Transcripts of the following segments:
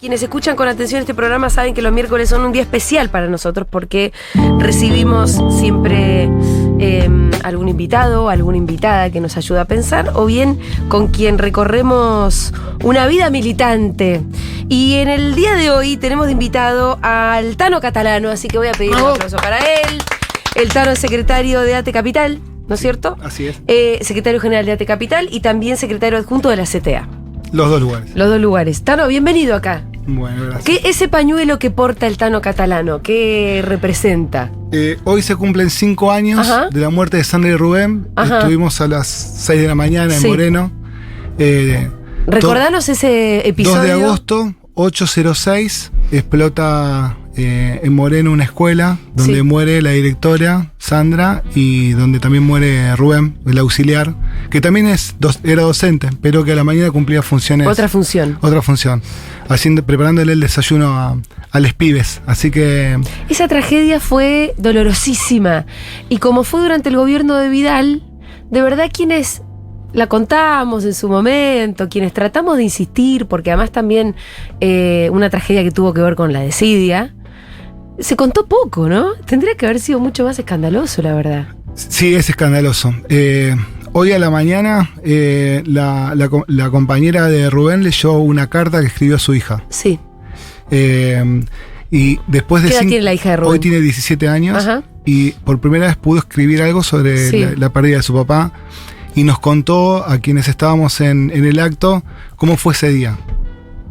Quienes escuchan con atención este programa saben que los miércoles son un día especial para nosotros porque recibimos siempre algún invitado, alguna invitada que nos ayuda a pensar o bien con quien recorremos una vida militante. Y en el día de hoy tenemos de invitado al Tano Catalano, así que voy a pedir un aplauso para él. El Tano es secretario de ATE Capital, ¿no es cierto? Así es. Secretario general de ATE Capital y también secretario adjunto de la CTA. Los dos lugares. Los dos lugares. Tano, bienvenido acá. Bueno, gracias. ¿Qué ese pañuelo que porta el Tano Catalano? ¿Qué representa? Hoy se cumplen 5 años de la muerte de Sandra y Rubén. Estuvimos a las 6 de la mañana en Moreno. Recordanos ese episodio. 2 de agosto, 8:06, explota en Moreno una escuela donde muere la directora Sandra y donde también muere Rubén, el auxiliar, que también era docente, pero que a la mañana cumplía funciones. Otra función. Preparándole el desayuno a los pibes. Así que esa tragedia fue dolorosísima. Y como fue durante el gobierno de Vidal, de verdad quienes la contamos en su momento, quienes tratamos de insistir, porque además también una tragedia que tuvo que ver con la desidia, se contó poco, ¿no? Tendría que haber sido mucho más escandaloso, la verdad. Sí, es escandaloso. Hoy a la mañana la compañera de Rubén leyó una carta que escribió a su hija. Sí. Y después de ¿Qué edad tiene la hija de Rubén? Hoy tiene 17 años. Y por primera vez pudo escribir algo sobre la pérdida de su papá. Y nos contó a quienes estábamos en el acto cómo fue ese día.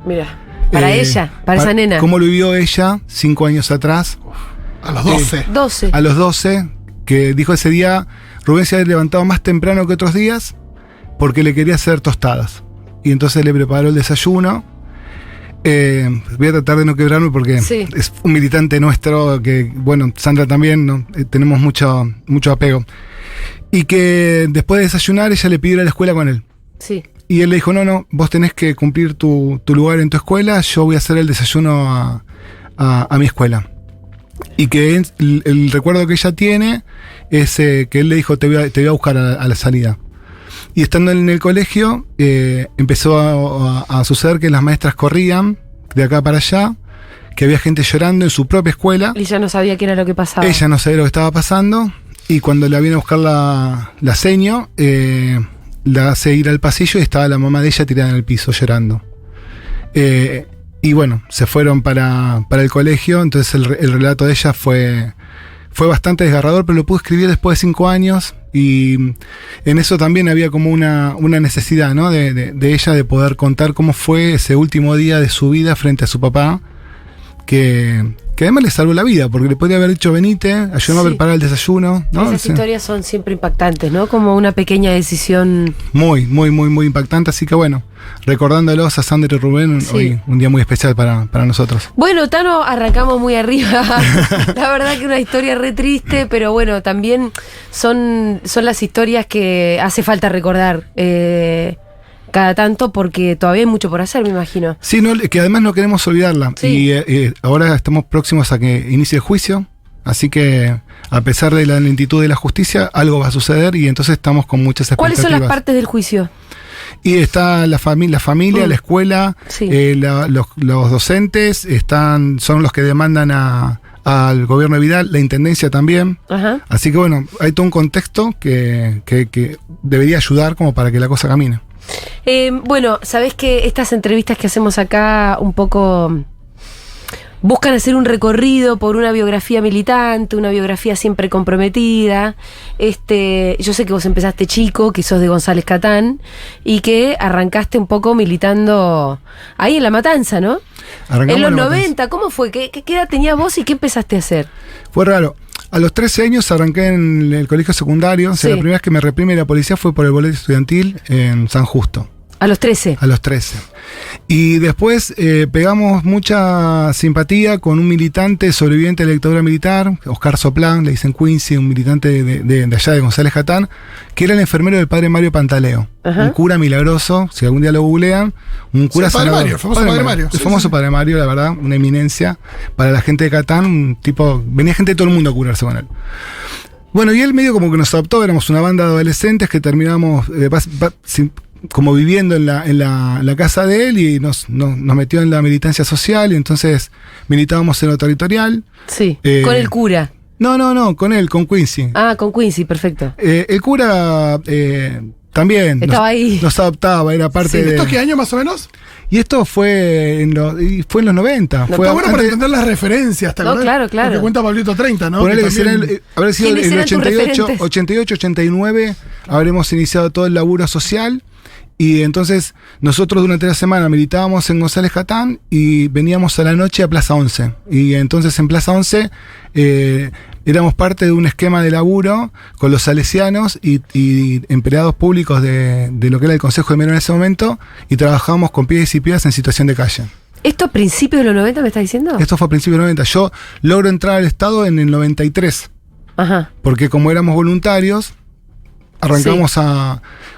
Mira, para ella, para esa nena. Cómo lo vivió ella 5 años atrás. A los 12. 12. A los 12, que dijo ese día, Rubén se había levantado más temprano que otros días porque le quería hacer tostadas. Y entonces le preparó el desayuno. Voy a tratar de no quebrarme porque es un militante nuestro que, bueno, Sandra también, ¿no? Tenemos mucho apego. Y que después de desayunar ella le pidió ir a la escuela con él. Sí. Y él le dijo, no, vos tenés que cumplir tu lugar en tu escuela, yo voy a hacer el desayuno a mi escuela. Y que el recuerdo que ella tiene es que él le dijo, te voy a buscar a la salida. Y estando en el colegio, empezó a suceder que las maestras corrían de acá para allá, que había gente llorando en su propia escuela. Y ella no sabía qué era lo que pasaba. Ella no sabía lo que estaba pasando. Y cuando la viene a buscar la seño, la hace ir al pasillo y estaba la mamá de ella tirada en el piso llorando. Y bueno, se fueron para el colegio, entonces el relato de ella fue bastante desgarrador, pero lo pudo escribir después de 5 años y en eso también había como una necesidad, ¿no? de ella de poder contar cómo fue ese último día de su vida frente a su papá, que además le salvó la vida, porque le podría haber dicho venite, ayúdame a preparar el desayuno, ¿no? Esas historias son siempre impactantes, ¿no? Como una pequeña decisión. Muy impactante, así que bueno, recordándolos a Sandra y Rubén, hoy un día muy especial para nosotros. Bueno, Tano, arrancamos muy arriba. La verdad que una historia re triste, pero bueno, también son las historias que hace falta recordar. Cada tanto, porque todavía hay mucho por hacer, me imagino. Sí, que además no queremos olvidarla. Sí. Y ahora estamos próximos a que inicie el juicio, así que a pesar de la lentitud de la justicia, algo va a suceder y entonces estamos con muchas expectativas. ¿Cuáles son las partes del juicio? Y está la familia, la escuela, los docentes, son los que demandan al gobierno de Vidal, la intendencia también. Así que bueno, hay todo un contexto que debería ayudar como para que la cosa camine. Bueno, sabés que estas entrevistas que hacemos acá un poco buscan hacer un recorrido por una biografía militante, una biografía siempre comprometida. Yo sé que vos empezaste chico, que sos de González Catán, y que arrancaste un poco militando ahí en La Matanza, ¿no? En los 90, ¿cómo fue? ¿Qué edad tenías vos y qué empezaste a hacer? Fue raro. A los 13 años arranqué en el colegio secundario. O sea, la primera vez que me reprime la policía fue por el boleto estudiantil en San Justo. ¿A los 13? A los 13. Y después pegamos mucha simpatía con un militante sobreviviente de la dictadura militar, Oscar Soplán, le dicen Quincy, un militante de allá de González Catán, que era el enfermero del padre Mario Pantaleo. Un cura milagroso, si algún día lo googlean, un cura sanador. El famoso padre Mario. El famoso padre Mario, la verdad, una eminencia para la gente de Catán, un tipo, venía gente de todo el mundo a curarse con él. Bueno, y él medio como que nos adoptó, éramos una banda de adolescentes que terminamos, como viviendo en la casa de él y nos metió en la militancia social y entonces militábamos en lo territorial. Sí, con el cura. No, con él, con Quincy. Ah, con Quincy, perfecto. El cura también estaba ahí. Nos adoptaba, era parte de... ¿Esto qué año más o menos? Y esto fue en los 90. No, fue está bueno para antes- entender las referencias. ¿Te acordás? Claro. Lo que cuenta Pablito 30, ¿no? Ponele Que que será también- habrá sido ¿Quiénes en eran tus 88, referentes? 88, 89, habremos iniciado todo el laburo social. Y entonces nosotros durante la semana militábamos en González Catán y veníamos a la noche a Plaza 11. Y entonces en Plaza 11 éramos parte de un esquema de laburo con los salesianos y empleados públicos de lo que era el Consejo de Menor en ese momento y trabajábamos con pies y piedras en situación de calle. ¿Esto a principios de los 90 me estás diciendo? Esto fue a principios de los 90. Yo logro entrar al Estado en el 93, Ajá. porque como éramos voluntarios, arrancamos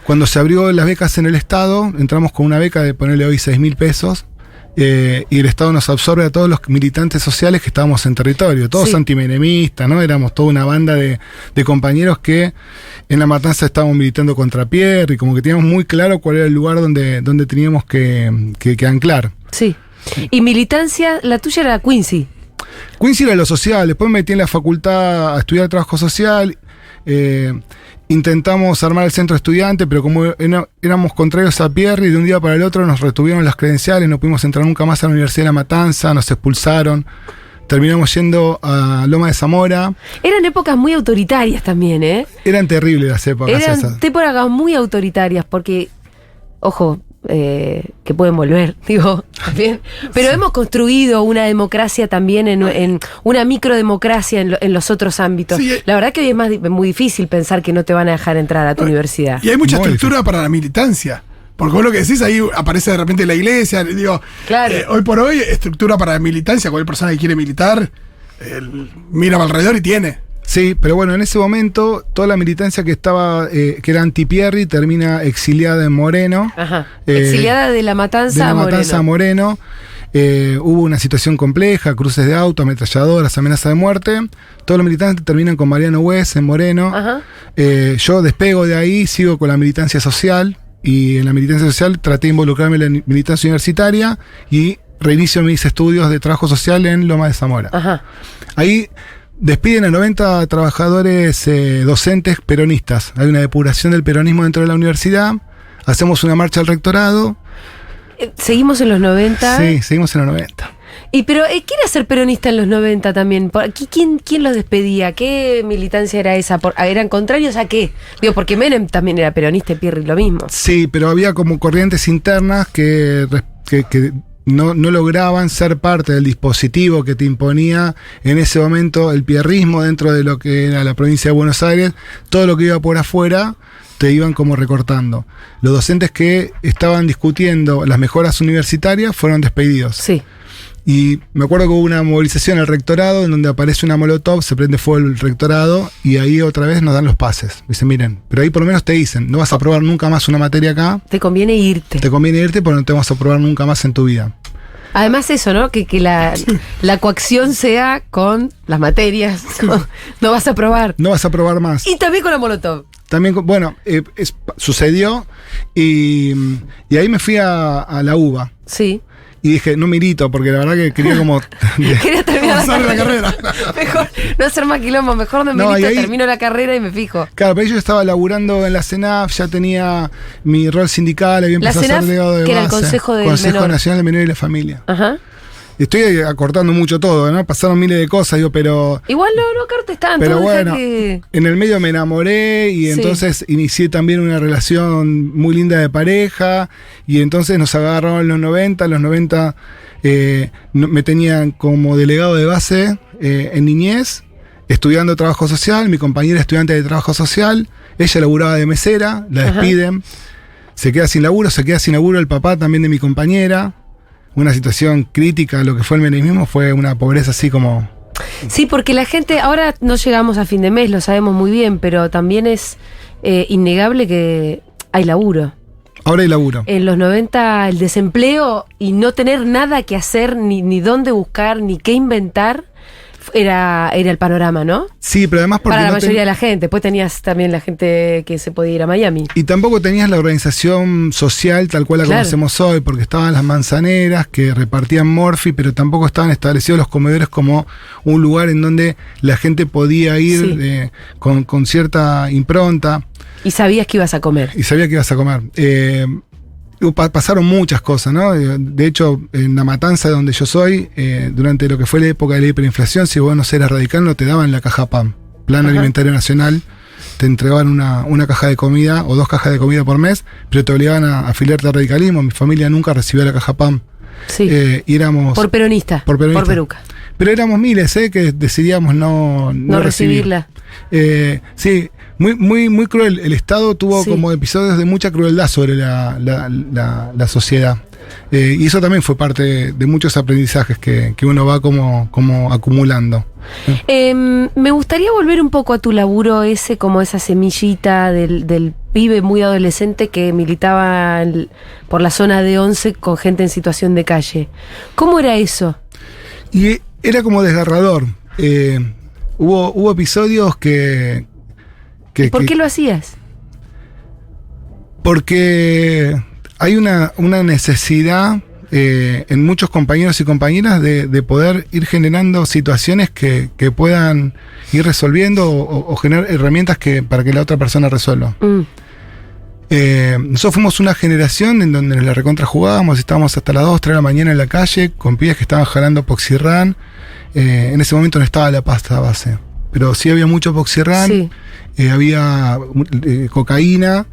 cuando se abrió las becas en el Estado, entramos con una beca de ponerle hoy 6.000 pesos, y el Estado nos absorbe a todos los militantes sociales que estábamos en territorio, todos Sí. antimenemistas, ¿no? Éramos toda una banda de compañeros que en La Matanza estábamos militando contra Pierre y como que teníamos muy claro cuál era el lugar donde teníamos que anclar. Sí. Y militancia, la tuya era Quincy. Quincy era lo social, después me metí en la facultad a estudiar trabajo social, intentamos armar el centro estudiante, pero como éramos contrarios a Pierre y de un día para el otro nos retuvieron las credenciales, no pudimos entrar nunca más a la Universidad de La Matanza, nos expulsaron, terminamos yendo a Loma de Zamora. Eran épocas muy autoritarias también, ¿eh? Eran terribles las épocas Eran esas. épocas muy autoritarias porque, ojo, que pueden volver, digo, también. Pero hemos construido una democracia también en una microdemocracia en los otros ámbitos. Sí, La verdad que hoy es muy difícil pensar que no te van a dejar entrar a tu universidad. Y hay mucha Muy estructura para la militancia. Porque vos lo que decís, ahí aparece de repente la iglesia. Digo, Claro. Hoy por hoy, estructura para la militancia. Cualquier persona que quiere militar, mira alrededor y tiene. Sí, pero bueno, en ese momento toda la militancia que estaba, que era anti-Pierri, termina exiliada en Moreno. Ajá. Eh, Exiliada de La Matanza de La a Moreno. Matanza a Moreno. Hubo una situación compleja, cruces de auto, ametralladoras, amenaza de muerte. Todos los militantes terminan con Mariano Hues en Moreno. Ajá. Yo despego de ahí, sigo con la militancia social. Y en la militancia social traté de involucrarme en la militancia universitaria y reinicio mis estudios de trabajo social en Loma de Zamora. Ajá. Ahí despiden a 90 trabajadores docentes peronistas. Hay una depuración del peronismo dentro de la universidad. Hacemos una marcha al rectorado. Seguimos en los 90. Sí, seguimos en los 90. Pero ¿quién era ser peronista en los 90 también? ¿Quién los despedía? ¿Qué militancia era esa? ¿Eran contrarios a qué? Digo, porque Menem también era peronista y Pirri lo mismo. Sí, pero había como corrientes internas que no lograban ser parte del dispositivo que te imponía en ese momento el pierrismo dentro de lo que era la provincia de Buenos Aires. Todo lo que iba por afuera te iban como recortando. Los docentes que estaban discutiendo las mejoras universitarias fueron despedidos. Sí. Y me acuerdo que hubo una movilización al rectorado en donde aparece una molotov, se prende fuego el rectorado y ahí otra vez nos dan los pases. Dicen, miren, pero ahí por lo menos te dicen, no vas a aprobar nunca más una materia acá, Te conviene irte. te conviene irte porque no te vas a aprobar nunca más en tu vida. Además eso, ¿no? Que la coacción sea con las materias. No vas a probar. No vas a aprobar más. Y también con la Molotov. También, bueno, sucedió y ahí me fui a la UBA. Sí. Y dije, no milito, porque la verdad que quería como... Quería terminar Avanzar la carrera. Mejor no hacer más quilombo, mejor no No, milito, y ahí- termino la carrera y me fijo. Claro, pero yo estaba laburando en la CENAF, ya tenía mi rol sindical, había La empezado a CENAF, ser delegado de que era el base. Consejo del Consejo Menor. Nacional del Menor y la Familia. Ajá. Estoy acortando mucho todo, ¿no? Pasaron miles de cosas, digo, pero... Igual no cortes tanto. Pero deja bueno, que- en el medio me enamoré y Sí. entonces inicié también una relación muy linda de pareja y entonces nos agarraron en los 90, me tenían como delegado de base en niñez, estudiando trabajo social, mi compañera estudiante de trabajo social, ella laburaba de mesera, la Ajá. despiden, se queda sin laburo el papá también de mi compañera, una situación crítica, lo que fue el menemismo fue una pobreza así como... Sí, porque la gente, ahora no llegamos a fin de mes, lo sabemos muy bien, pero también es innegable que hay laburo. Ahora hay laburo. En los 90 el desempleo y no tener nada que hacer, ni dónde buscar, ni qué inventar, era el panorama, ¿no? Sí, pero además porque Para la no mayoría de la gente. Después tenías también la gente que se podía ir a Miami. Y tampoco tenías la organización social tal cual la Claro. conocemos hoy, porque estaban las manzaneras que repartían morfi, pero tampoco estaban establecidos los comedores como un lugar en donde la gente podía ir Sí. con cierta impronta Y sabías que ibas a comer. y sabía que ibas a comer. Pasaron muchas cosas, ¿no? De hecho, en La Matanza, de donde yo soy, durante lo que fue la época de la hiperinflación, si vos no eras radical, no te daban la caja PAM, Plan Ajá. Alimentario Nacional. Te entregaban una caja de comida o 2 cajas de comida por mes, pero te obligaban a afiliarte al radicalismo. Mi familia nunca recibió la caja PAM. Sí. Y éramos. por peronista. por peronista. Por peruca. Pero éramos miles, que decidíamos no recibir. recibirla. Sí, muy cruel. El Estado tuvo Sí. como episodios de mucha crueldad sobre la sociedad. Y eso también fue parte de muchos aprendizajes que uno va como acumulando. Me gustaría volver un poco a tu laburo ese, como esa semillita del pibe muy adolescente que militaba por la zona de Once con gente en situación de calle. ¿Cómo era eso? Y era como desgarrador. Hubo episodios que ¿Por qué lo hacías? porque hay una necesidad en muchos compañeros y compañeras de poder ir generando situaciones que puedan ir resolviendo o generar herramientas para que la otra persona resuelva. Nosotros fuimos una generación en donde la recontra jugábamos, estábamos hasta las 2, 3 de la mañana en la calle con pibes que estaban jalando Poxirran. En ese momento no estaba la pasta base, pero sí había mucho Poxirran. Sí. Había cocaína,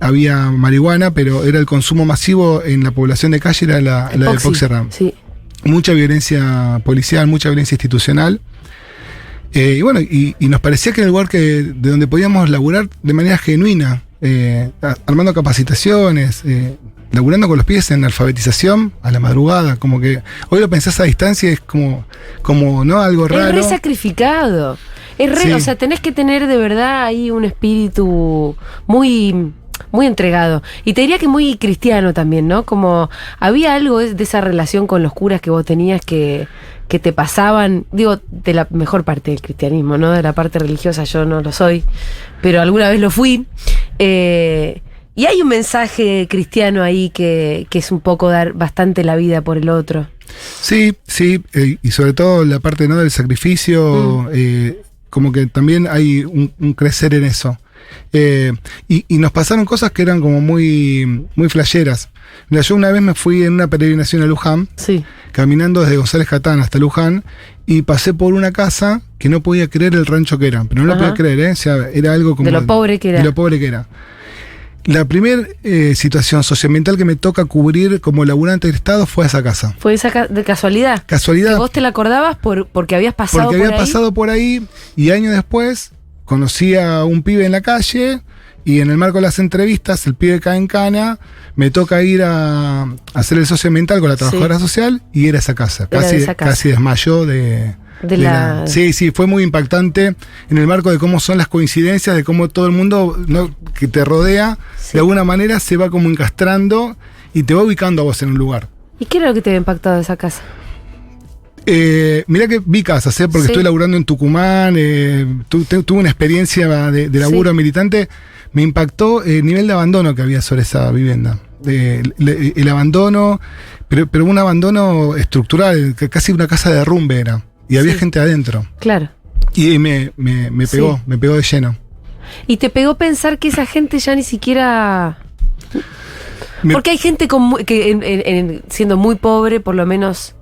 había marihuana, pero era el consumo masivo en la población de calle, era la del Poxy. Poxirran. Sí. Mucha violencia policial, mucha violencia institucional. Y bueno, y nos parecía que era el lugar de donde podíamos laburar de manera genuina, armando capacitaciones, laburando con los pies en alfabetización a la madrugada. Como que hoy lo pensás a distancia, es como ¿no? Algo raro. Es re sacrificado. Sí. O sea, tenés que tener de verdad ahí un espíritu muy, muy entregado. Y te diría que muy cristiano también, ¿no? Como había algo de esa relación con los curas que vos tenías que te pasaban, digo, de la mejor parte del cristianismo, ¿no? De la parte religiosa yo no lo soy, pero alguna vez lo fui. Y hay un mensaje cristiano ahí que es un poco dar bastante la vida por el otro. Sí, y sobre todo la parte, ¿no? Del sacrificio, como que también hay un crecer en eso. Y nos pasaron cosas que eran como muy flasheras. Mira, yo una vez me fui en una peregrinación a Luján, Sí. caminando desde González Catán hasta Luján, y pasé por una casa que no podía creer el rancho que era. Pero no lo Ajá. podía creer, O sea, era algo como... De lo pobre que era. De lo pobre que era. La primera situación socioambiental que me toca cubrir como laburante del Estado fue a esa casa. ¿Fue esa de casualidad? Casualidad. ¿Que vos te la acordabas porque habías pasado Porque por había ahí? pasado por ahí y años después conocí a un pibe en la calle y en el marco de las entrevistas, el pibe cae en cana, me toca ir a hacer el socioambiental con la trabajadora social y era esa casa. Era de esa casa. Casi desmayó de la... Sí, fue muy impactante en el marco de cómo son las coincidencias, de cómo todo el mundo, ¿no? que te rodea, Sí. de alguna manera se va como encastrando y te va ubicando a vos en un lugar. ¿Y qué era lo que te había impactado de esa casa? Mirá que vi casas, porque Sí. estoy laburando en Tucumán, tuve una experiencia de laburo Sí. militante, me impactó el nivel de abandono que había sobre esa vivienda. El abandono, pero un abandono estructural, que casi una casa de derrumbe era, y había Sí. gente adentro. Claro. Y me pegó, Sí. me pegó de lleno. ¿Y te pegó pensar que esa gente ya ni siquiera... Me- Porque hay gente que siendo muy pobre, por lo menos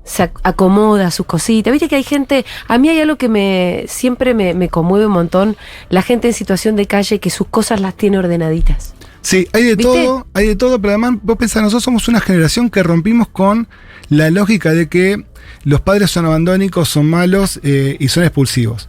se acomoda sus cositas. Viste que hay gente... A mí hay algo que siempre me conmueve un montón. La gente en situación de calle que sus cosas las tiene ordenaditas. Sí, hay de ¿Viste? todo, pero además vos pensás, nosotros somos una generación que rompimos con la lógica de que los padres son abandónicos, son malos y son expulsivos.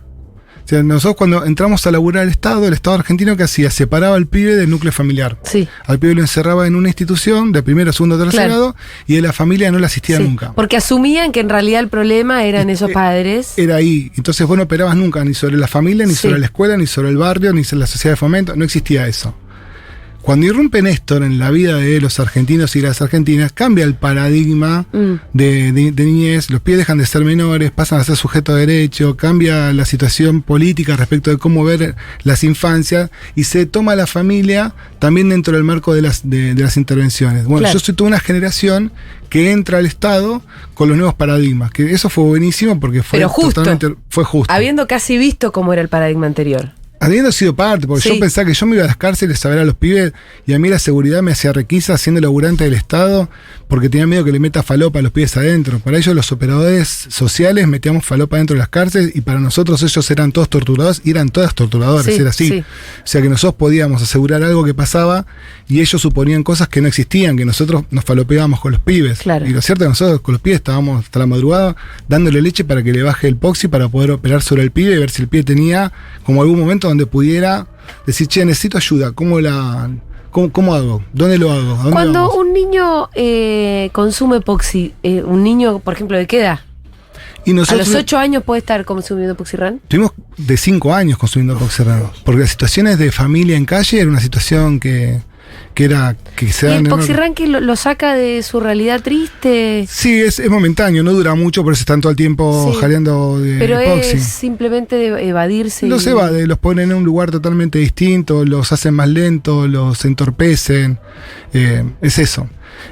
O sea, nosotros cuando entramos a laburar el Estado argentino, ¿qué hacía? Separaba al pibe del núcleo familiar. Sí. Al pibe lo encerraba en una institución de primero, segundo, tercer Claro. grado y de la familia no la asistía Sí, nunca. porque asumían que en realidad el problema eran esos padres. Era ahí. Entonces vos no operabas nunca ni sobre la familia, ni Sí. sobre la escuela, ni sobre el barrio, ni sobre la sociedad de fomento. No existía eso. cuando irrumpe Néstor en la vida de los argentinos y las argentinas, cambia el paradigma de niñez, los pibes dejan de ser menores, pasan a ser sujetos de derecho, cambia la situación política respecto de cómo ver las infancias y se toma la familia también dentro del marco de las intervenciones. Bueno, claro. yo soy toda una generación que entra al Estado con los nuevos paradigmas, que eso fue buenísimo porque fue totalmente justo. Habiendo casi visto cómo era el paradigma anterior. Habiendo sido parte, porque yo pensaba que yo me iba a las cárceles a ver a los pibes y a mí la seguridad me hacía requisa siendo laburante del Estado porque tenía miedo que le meta falopa a los pibes adentro. Para ellos los operadores sociales metíamos falopa dentro de las cárceles y para nosotros ellos eran todos torturadores y eran todas torturadoras, era así. Sí. O sea que nosotros podíamos asegurar algo que pasaba y ellos suponían cosas que no existían, que nosotros nos falopeábamos con los pibes. Claro. Y lo cierto es que nosotros con los pibes estábamos hasta la madrugada dándole leche para que le baje el poxi para poder operar sobre el pibe y ver si el pibe tenía como algún momento donde pudiera decir, che, necesito ayuda, ¿cómo hago? ¿Dónde lo hago? Cuando un niño consume Poxi, un niño, por ejemplo, ¿de qué edad? Y nosotros, ¿a los 8 años puede estar consumiendo Poxirran? Tuvimos de 5 años consumiendo Poxirran, porque las situaciones de familia en calle era una situación que se da. ¿Y el Poxirran que lo saca de su realidad triste? Sí, es momentáneo, no dura mucho, por eso están todo el tiempo jaleando de pero Poxi. Es simplemente de evadirse. Los evade, los ponen en un lugar totalmente distinto, los hacen más lentos, los entorpecen, es eso.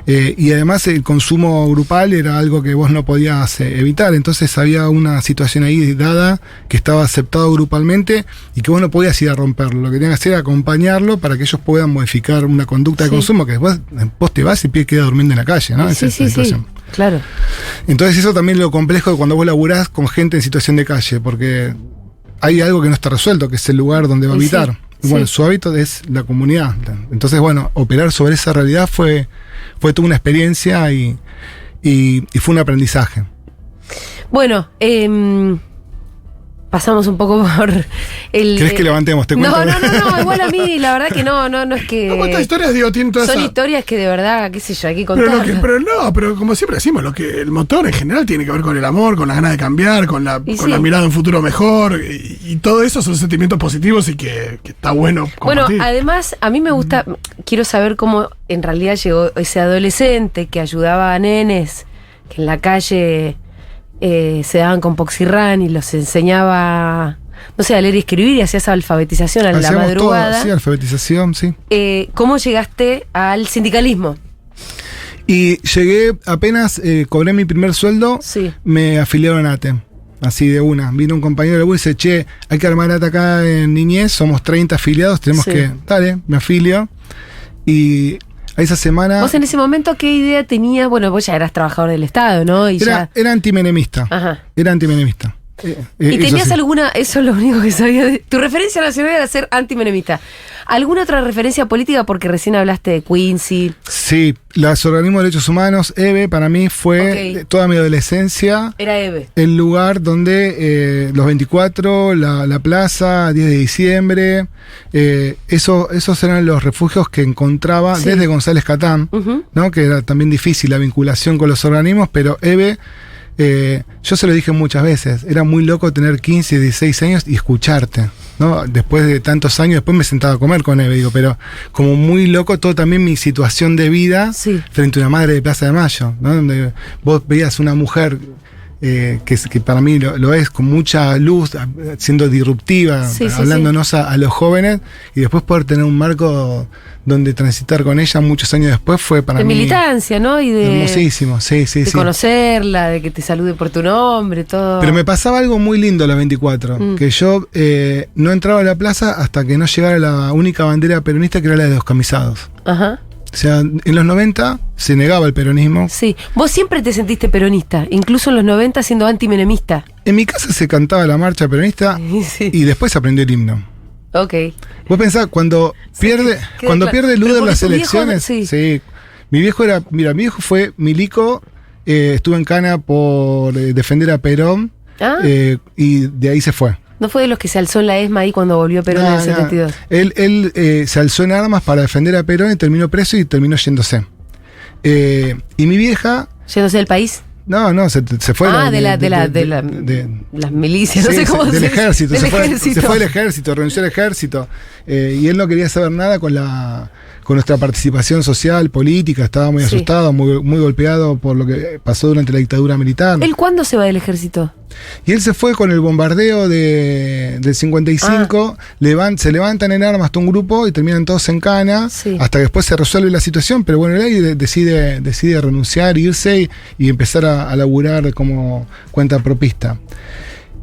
Y además el consumo grupal era algo que vos no podías evitar, entonces había una situación ahí dada que estaba aceptado grupalmente y que vos no podías ir a romperlo, lo que tenías que hacer era acompañarlo para que ellos puedan modificar una conducta de consumo, que después vos te vas y el pie queda durmiendo en la calle, ¿no? Sí, claro. Entonces eso también es lo complejo de cuando vos laburás con gente en situación de calle, porque hay algo que no está resuelto, que es el lugar donde va a habitar. Y bueno, su hábito es la comunidad. Entonces, bueno, operar sobre esa realidad fue toda una experiencia y fue un aprendizaje. Bueno, pasamos un poco por el... ¿Querés que levantemos? ¿Te cuento? No, igual a mí la verdad que no es que... ¿Cómo estas historias, digo, tienen toda son esa... historias que de verdad, qué sé yo, hay que contar. Pero como siempre decimos, el motor en general tiene que ver con el amor, con las ganas de cambiar, con la mirada a un futuro mejor, y todo eso son sentimientos positivos y que está bueno compartir. Bueno, además, a mí me gusta, quiero saber cómo en realidad llegó ese adolescente que ayudaba a nenes, que en la calle... se daban con Poxirran y los enseñaba, no sé, a leer y escribir y hacías alfabetización a la madrugada. Sí, alfabetización, sí. ¿Cómo llegaste al sindicalismo? Y llegué, apenas cobré mi primer sueldo, me afiliaron a ATE. Así de una. Vino un compañero de la U y dice, che, hay que armar ATE acá en Niñez, somos 30 afiliados, tenemos que... Dale, me afilio. Y... a esa semana... ¿Vos en ese momento qué idea tenías? Bueno, vos ya eras trabajador del Estado, ¿no? Era antimenemista. Ajá. Era antimenemista. ¿Y tenías alguna... Eso es lo único que sabía. Tu referencia nacional era ser antimenemista. ¿Alguna otra referencia política? Porque recién hablaste de Quincy. Sí, los organismos de derechos humanos, EVE, para mí fue toda mi adolescencia. Era EVE. El lugar donde los 24, la plaza, 10 de diciembre, esos eran los refugios que encontraba desde González Catán, ¿no? Que era también difícil la vinculación con los organismos, pero EVE... yo se lo dije muchas veces, era muy loco tener 15, 16 años y escucharte, ¿no? Después de tantos años, después me sentaba a comer con Eve, digo, pero como muy loco todo también mi situación de vida frente a una madre de Plaza de Mayo, ¿no? Donde vos veías una mujer que para mí lo es, con mucha luz, siendo disruptiva, hablándonos a los jóvenes, y después poder tener un marco donde transitar con ella muchos años después fue para mí... De militancia, ¿no? Y de... Hermosísimo, de conocerla, de que te salude por tu nombre, todo. Pero me pasaba algo muy lindo a los 24, que yo no entraba a la plaza hasta que no llegara la única bandera peronista, que era la de los camisados. Ajá. O sea, en los 90 se negaba el peronismo. Sí, vos siempre te sentiste peronista, incluso en los 90 siendo antimenemista. En mi casa se cantaba la marcha peronista y después se aprendió el himno. Ok. Vos pensás, cuando pierde Luder las elecciones... Mi viejo fue milico, estuvo en Cana por defender a Perón y de ahí se fue. ¿No fue de los que se alzó en la ESMA ahí cuando volvió Perón en el 72? Él se alzó en armas para defender a Perón y terminó preso y terminó yéndose. Y mi vieja... ¿Yéndose del país? No, se fue. De las milicias, no sé cómo del ejército. Del Se fue del ejército, renunció al ejército. Y él no quería saber nada con nuestra participación social, política. Estaba muy asustado, muy golpeado por lo que pasó durante la dictadura militar. ¿Él cuándo se va del ejército? Y él se fue con el bombardeo del 55, se levantan en armas hasta un grupo y terminan todos en cana, hasta que después se resuelve la situación, pero bueno, él decide renunciar, irse y empezar a laburar como cuentapropista.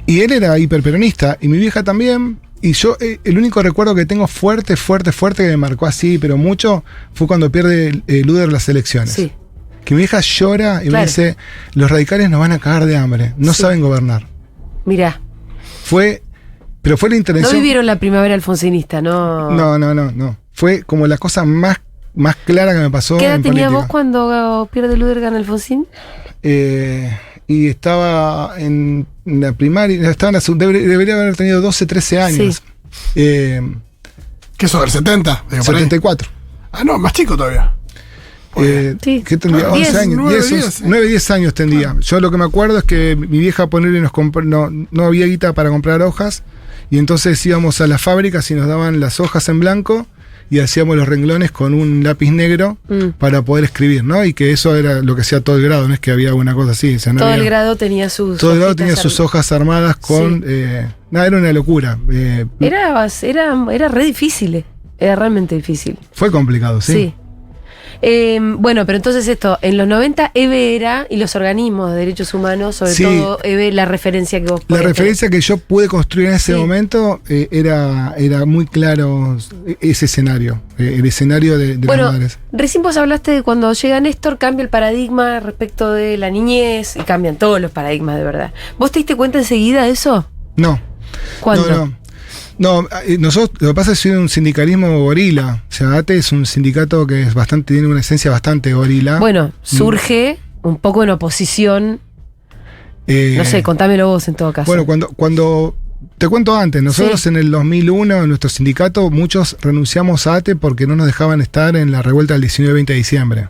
Y él era hiperperonista, y mi vieja también, y yo el único recuerdo que tengo fuerte que me marcó así, pero mucho, fue cuando pierde Luder las elecciones. Sí. Que mi hija llora y me dice, los radicales nos van a cagar de hambre, no saben gobernar. Mirá. Pero fue la intervención. No vivieron la primavera alfonsinista, ¿no? No. Fue como la cosa más clara que me pasó. ¿Qué edad tenía vos cuando pierde Luder gana Alfonsín? Y estaba en la primaria, debería haber tenido 12, 13 años. Sí. ¿Qué eso, del 70? 74. No, más chico todavía. ¿Qué tendría? 11 años. 9, 10 años tendría. Yo lo que me acuerdo es que mi vieja no había guita para comprar hojas, y entonces íbamos a las fábricas y nos daban las hojas en blanco y hacíamos los renglones con un lápiz negro para poder escribir, ¿no? Y que eso era lo que hacía todo el grado, no es que había una cosa así. O sea, todo el grado tenía sus hojas armadas con... era una locura. Era re difícil, era realmente difícil. Fue complicado, sí. Bueno, pero entonces en los 90 EVE era, y los organismos de derechos humanos, sobre todo EVE, la referencia que vos podés La referencia que yo pude construir en ese momento era muy claro ese escenario, el escenario de las madres. Recién vos hablaste de cuando llega Néstor, cambia el paradigma respecto de la niñez, y cambian todos los paradigmas de verdad. ¿Vos te diste cuenta enseguida de eso? No. ¿Cuándo? No, nosotros, lo que pasa es que es un sindicalismo gorila. O sea, ATE es un sindicato que tiene una esencia bastante gorila. Bueno, surge un poco en oposición. No sé, contámelo vos en todo caso. Bueno, cuando te cuento antes, nosotros en el 2001, en nuestro sindicato, muchos renunciamos a ATE porque no nos dejaban estar en la revuelta del 19 y 20 de diciembre.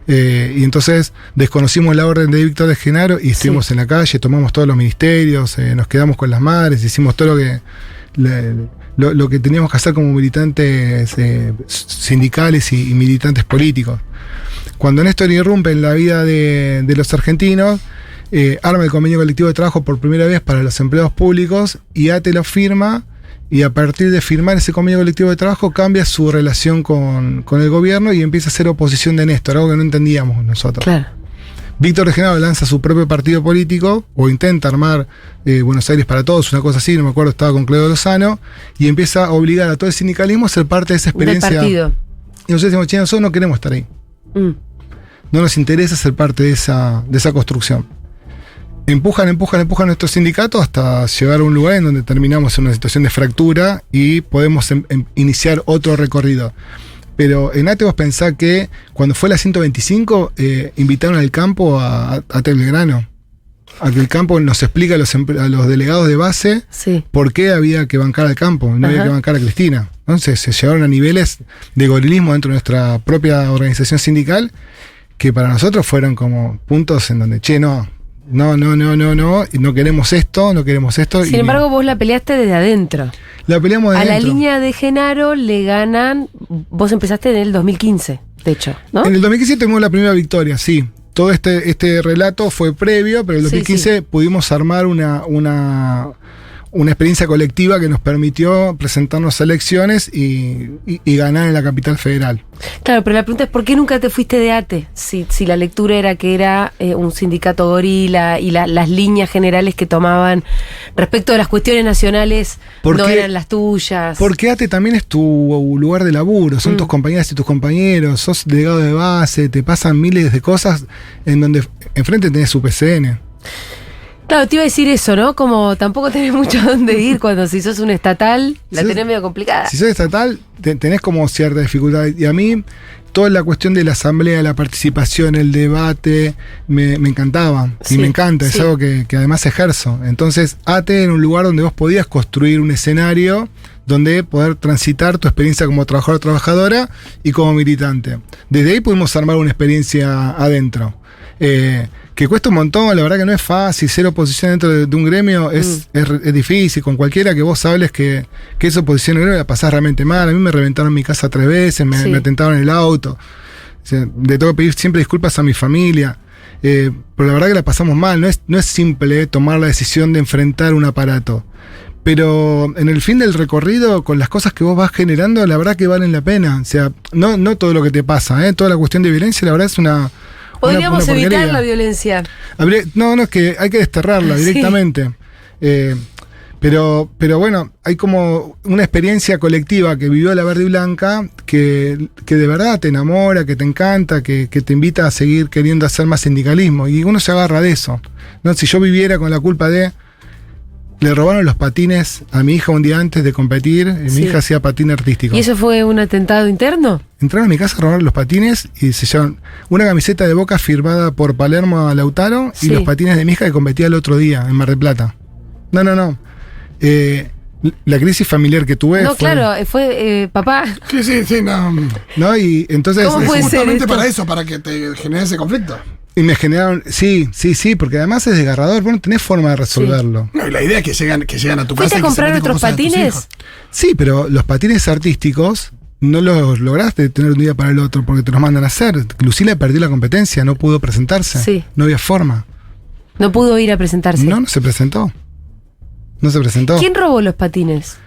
Y entonces desconocimos la orden de Víctor de Genaro y estuvimos en la calle, tomamos todos los ministerios, nos quedamos con las madres, hicimos todo lo que teníamos que hacer como militantes sindicales y militantes políticos. Cuando Néstor irrumpe en la vida de los argentinos, arma el convenio colectivo de trabajo por primera vez para los empleados públicos, y ATE lo firma, y a partir de firmar ese convenio colectivo de trabajo cambia su relación con el gobierno y empieza a ser oposición de Néstor, algo que no entendíamos nosotros. Claro. Víctor de Genaro lanza su propio partido político, o intenta armar Buenos Aires para Todos, una cosa así, no me acuerdo, estaba con Cledo Lozano, y empieza a obligar a todo el sindicalismo a ser parte de esa experiencia. Del partido. Y nosotros decimos, nosotros no queremos estar ahí. No nos interesa ser parte de esa construcción. Empujan nuestro sindicato hasta llegar a un lugar en donde terminamos en una situación de fractura y podemos iniciar otro recorrido. Pero en ATE vos pensás que cuando fue la 125 invitaron al campo a ATE Belgrano, a que el campo nos explique a los delegados de base por qué había que bancar al campo, no había que bancar a Cristina. Entonces se llegaron a niveles de gorilismo dentro de nuestra propia organización sindical que para nosotros fueron como puntos en donde, no queremos esto. Sin embargo, vos la peleaste desde adentro. La peleamos de adentro. A la línea de Genaro le ganan. Vos empezaste en el 2015, de hecho, ¿no? En el 2015 tuvimos la primera victoria, sí. Todo este relato fue previo, pero en el 2015 pudimos armar una experiencia colectiva que nos permitió presentarnos a elecciones y ganar en la capital federal. Claro, pero la pregunta es ¿por qué nunca te fuiste de ATE? Si la lectura era que era un sindicato gorila y las líneas generales que tomaban respecto de las cuestiones nacionales no eran las tuyas. Porque ATE también es tu lugar de laburo, son tus compañeras y tus compañeros, sos delegado de base, te pasan miles de cosas en donde enfrente tenés su PCN. Claro, te iba a decir eso, ¿no? Como tampoco tenés mucho a dónde ir cuando si sos un estatal, la tenés medio complicada. Si sos estatal, tenés como cierta dificultad. Y a mí, toda la cuestión de la asamblea, la participación, el debate, me encantaba. Y me encanta, es algo que además ejerzo. Entonces, ATE era un lugar donde vos podías construir un escenario donde poder transitar tu experiencia como trabajador o trabajadora y como militante. Desde ahí pudimos armar una experiencia adentro. que cuesta un montón, la verdad que no es fácil, ser oposición dentro de un gremio es difícil, con cualquiera que vos hables que esa oposición en el gremio la pasás realmente mal. A mí me reventaron mi casa 3 veces, me atentaron el auto, o sea, le tengo que pedir siempre disculpas a mi familia, pero la verdad que la pasamos mal, no es simple tomar la decisión de enfrentar un aparato. Pero en el fin del recorrido, con las cosas que vos vas generando, la verdad que valen la pena. O sea, no todo lo que te pasa, toda la cuestión de violencia, la verdad es una... Podríamos evitar la violencia. No, es que hay que desterrarla directamente. Pero bueno, hay como una experiencia colectiva que vivió la Verde y Blanca que de verdad te enamora, que te encanta, que te invita a seguir queriendo hacer más sindicalismo. Y uno se agarra de eso, ¿no? Si yo viviera con la culpa de... Le robaron los patines a mi hija un día antes de competir. Mi hija hacía patín artístico. ¿Y eso fue un atentado interno? Entraron a mi casa a robar los patines y se llevaron una camiseta de Boca firmada por Palermo a Lautaro y los patines de mi hija que competía el otro día en Mar del Plata. No. La crisis familiar que tuve fue papá. Sí, no. Y entonces... ¿Cómo puede ser justamente esto? para eso, para que te genere ese conflicto. Y me generaron, sí, porque además es desgarrador, vos no tenés forma de resolverlo. No, y la idea es que llegan a tu casa. ¿Fuiste a comprar otros patines? Sí, pero los patines artísticos no los lograste tener un día para el otro porque te los mandan a hacer. Lucila perdió la competencia, no pudo presentarse. Sí. No había forma. No pudo ir a presentarse. No se presentó. ¿Quién robó los patines?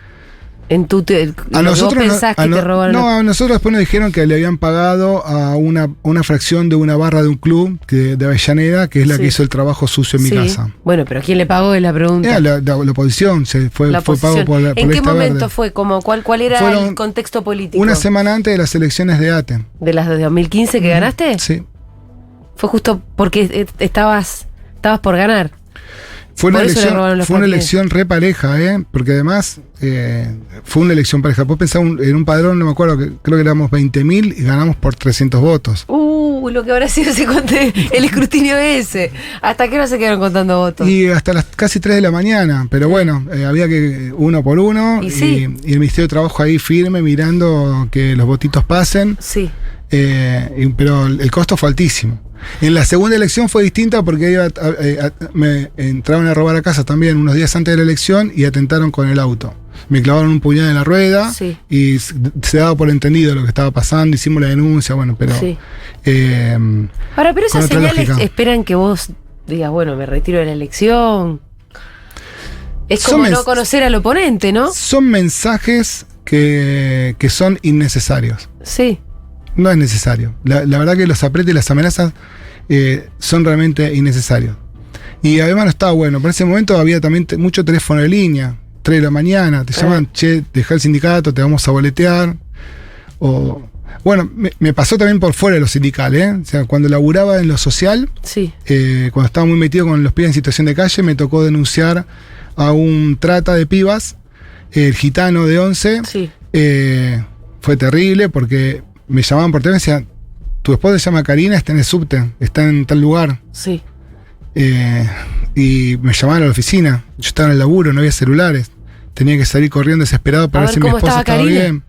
En tu a nosotros vos pensás que te robaron. No, a nosotros después nos dijeron que le habían pagado a una fracción de una barra de un club de Avellaneda, que es la que hizo el trabajo sucio en mi casa. Bueno, pero ¿quién le pagó es la pregunta? Era la oposición, fue pago por la ¿En qué momento verde. fue? ¿Cuál era el contexto político? Una semana antes de las elecciones de ATE. ¿De las de 2015 que ganaste? Sí. Fue justo porque estabas por ganar. Fue una elección re pareja, porque además fue una elección pareja. Vos pensás en un padrón, no me acuerdo, creo que éramos 20.000 y ganamos por 300 votos. Lo que habrá sido el escrutinio ese. ¿Hasta qué hora se quedaron contando votos? Y hasta las casi 3 de la mañana, pero bueno, había que uno por uno y el Ministerio de Trabajo ahí firme mirando que los votitos pasen. Sí. Pero el costo fue altísimo. En la segunda elección fue distinta porque me entraron a robar a casa también unos días antes de la elección y atentaron con el auto. Me clavaron un puñal en la rueda y se daba por entendido lo que estaba pasando, hicimos la denuncia, pero... Sí. Ahora, pero esas señales esperan que vos digas, bueno, me retiro de la elección. Es como no conocer al oponente, ¿no? Son mensajes que son innecesarios. Sí. No es necesario. La verdad que los apretes y las amenazas son realmente innecesarios. Y además no estaba bueno. Por ese momento había también mucho teléfono de línea. 3 de la mañana, te llaman, dejá el sindicato, te vamos a boletear. Bueno, me pasó también por fuera de lo sindical, O sea, cuando laburaba en lo social, cuando estaba muy metido con los pibes en situación de calle, me tocó denunciar a un trata de pibas, el gitano de 11. Fue terrible porque me llamaban por teléfono y decían, tu esposa se llama Karina, está en el subte, está en tal lugar. Sí. Y me llamaban a la oficina. Yo estaba en el laburo, no había celulares. Tenía que salir corriendo desesperado para ver si mi esposa estaba bien.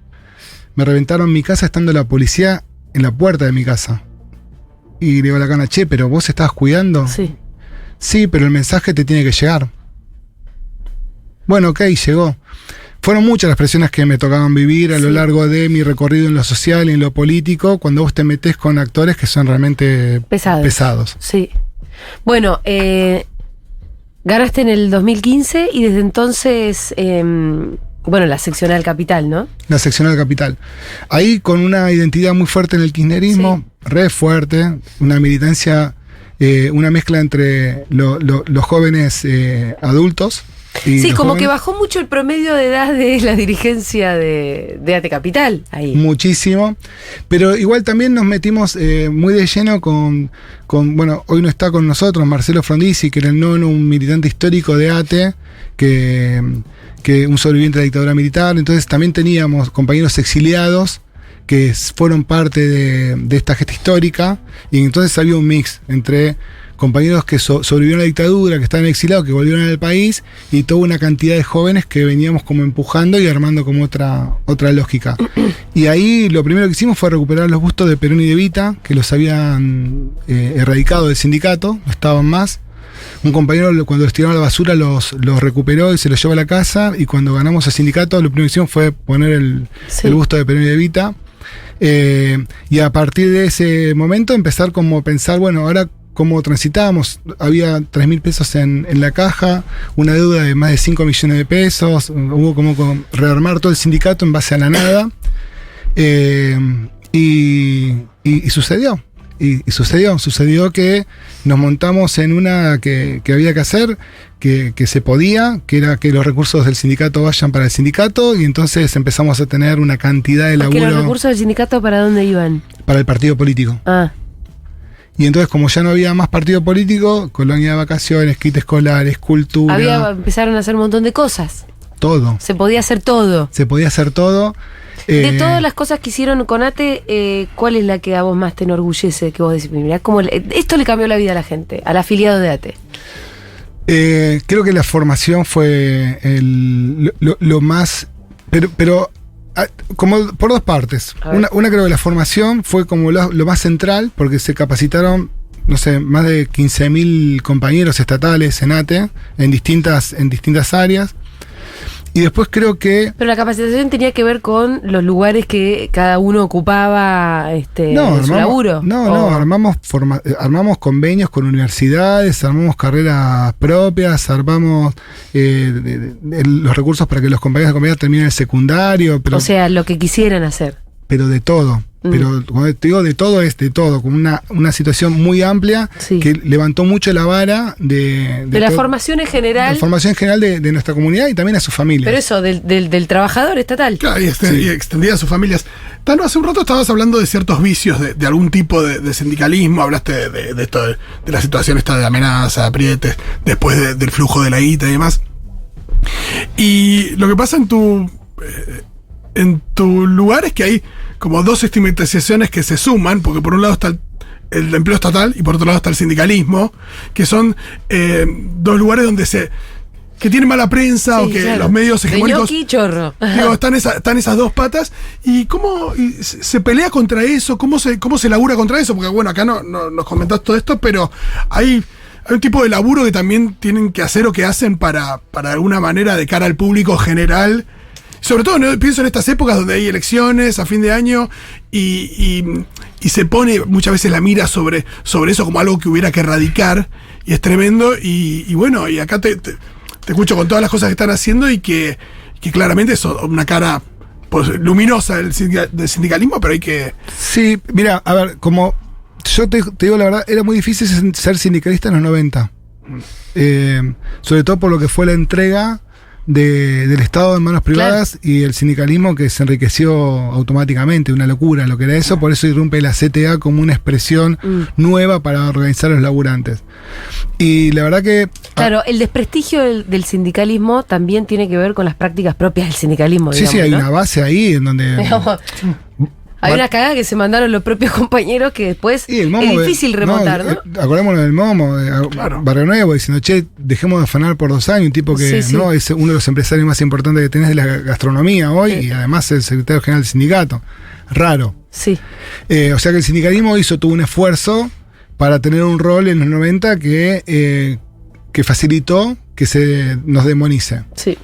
Me reventaron mi casa estando la policía en la puerta de mi casa. Y le digo a la cana, pero vos estabas cuidando. Sí, pero el mensaje te tiene que llegar. Bueno, llegó. Fueron muchas las presiones que me tocaban vivir a lo largo de mi recorrido en lo social y en lo político, cuando vos te metés con actores que son realmente pesados. Sí. Bueno, ganaste en el 2015 y desde entonces, la seccional Capital, ¿no? La seccional Capital. Ahí con una identidad muy fuerte en el kirchnerismo, re fuerte, una militancia, una mezcla entre los jóvenes adultos. Como que bajó mucho el promedio de edad de la dirigencia de ATE Capital ahí. Muchísimo, pero igual también nos metimos muy de lleno con hoy no está con nosotros Marcelo Frondizi, que era el nono, un militante histórico de ATE, que un sobreviviente de la dictadura militar. Entonces también teníamos compañeros exiliados que fueron parte de esta gesta histórica, y entonces había un mix entre compañeros que sobrevivieron a la dictadura, que estaban exilados, que volvieron al país, y toda una cantidad de jóvenes que veníamos como empujando y armando como otra lógica. Y ahí lo primero que hicimos fue recuperar los bustos de Perón y de Evita, que los habían erradicado del sindicato, no estaban más. Un compañero, cuando los tiraron a la basura, los recuperó y se los llevó a la casa, y cuando ganamos el sindicato, lo primero que hicimos fue poner el busto de Perón y de Evita. Y a partir de ese momento empezar como a pensar, bueno, ahora cómo transitábamos. Había 3.000 pesos en la caja, una deuda de más de 5 millones de pesos, hubo como rearmar todo el sindicato en base a la nada, y sucedió. Y sucedió que nos montamos en una que había que hacer, que se podía, que era que los recursos del sindicato vayan para el sindicato, y entonces empezamos a tener una cantidad de laburo. ¿Que los recursos del sindicato para dónde iban? Para el partido político. Ah. Y entonces, como ya no había más partido político, colonia de vacaciones, kit escolares, cultura. Empezaron a hacer un montón de cosas. Todo. Se podía hacer todo. De todas las cosas que hicieron con ATE, ¿cuál es la que a vos más te enorgullece? Que vos decís, mirá, esto le cambió la vida a la gente, al afiliado de ATE. Creo que la formación fue lo más. Pero como por dos partes. Una creo que la formación fue como lo más central, porque se capacitaron, no sé, más de 15.000 compañeros estatales en ATE, en distintas áreas. Y después creo que... Pero la capacitación tenía que ver con los lugares que cada uno ocupaba en su laburo. Armamos convenios con universidades, armamos carreras propias, armamos los recursos para que los compañeros de compañeras terminen el secundario. O sea, lo que quisieran hacer. Pero de todo. Pero cuando te digo de todo, es de todo, como una situación muy amplia, sí, que levantó mucho la vara de la formación en general. La formación en general de nuestra comunidad y también a sus familias. Pero eso, del trabajador estatal. Claro, y extendida a sus familias. Tano, hace un rato estabas hablando de ciertos vicios de algún tipo de sindicalismo, hablaste de esto, de la situación esta de amenaza, aprietes, después del flujo de la guita y demás. Y lo que pasa en tu lugar es que hay como dos estigmatizaciones que se suman, porque por un lado está el empleo estatal y por otro lado está el sindicalismo, que son dos lugares donde que tienen mala prensa, sí, o que claro, los medios hegemónicos... chorro. Digo, están esas dos patas. ¿Y cómo se pelea contra eso? ¿Cómo se labura contra eso? Porque bueno, acá no nos comentás todo esto, pero hay un tipo de laburo que también tienen que hacer o que hacen para de alguna manera de cara al público general. Sobre todo, ¿no? Pienso en estas épocas donde hay elecciones a fin de año y se pone muchas veces la mira sobre eso como algo que hubiera que erradicar, y es tremendo. Y bueno, y acá te escucho con todas las cosas que están haciendo y que claramente es una cara luminosa del sindicalismo, pero hay que... Sí, mira, a ver, como yo te digo la verdad, era muy difícil ser sindicalista en los 90. Sobre todo por lo que fue la entrega del Estado en manos privadas, claro, y el sindicalismo que se enriqueció automáticamente, una locura lo que era eso, por eso irrumpe la CTA como una expresión nueva para organizar a los laburantes. Y la verdad que... Claro, el desprestigio del sindicalismo también tiene que ver con las prácticas propias del sindicalismo, digamos, sí, hay, ¿no? Una base ahí en donde... Hay una cagada que se mandaron los propios compañeros que después es difícil remontar, ¿no? Acordémonos del Momo, claro, Barrio Nuevo, diciendo, che, dejemos de afanar por 2 años, un tipo que no es uno de los empresarios más importantes que tenés de la gastronomía hoy, y además el secretario general del sindicato. Raro. Sí. O sea que el sindicalismo tuvo un esfuerzo para tener un rol en los 90 que facilitó que se nos demonice. Sí.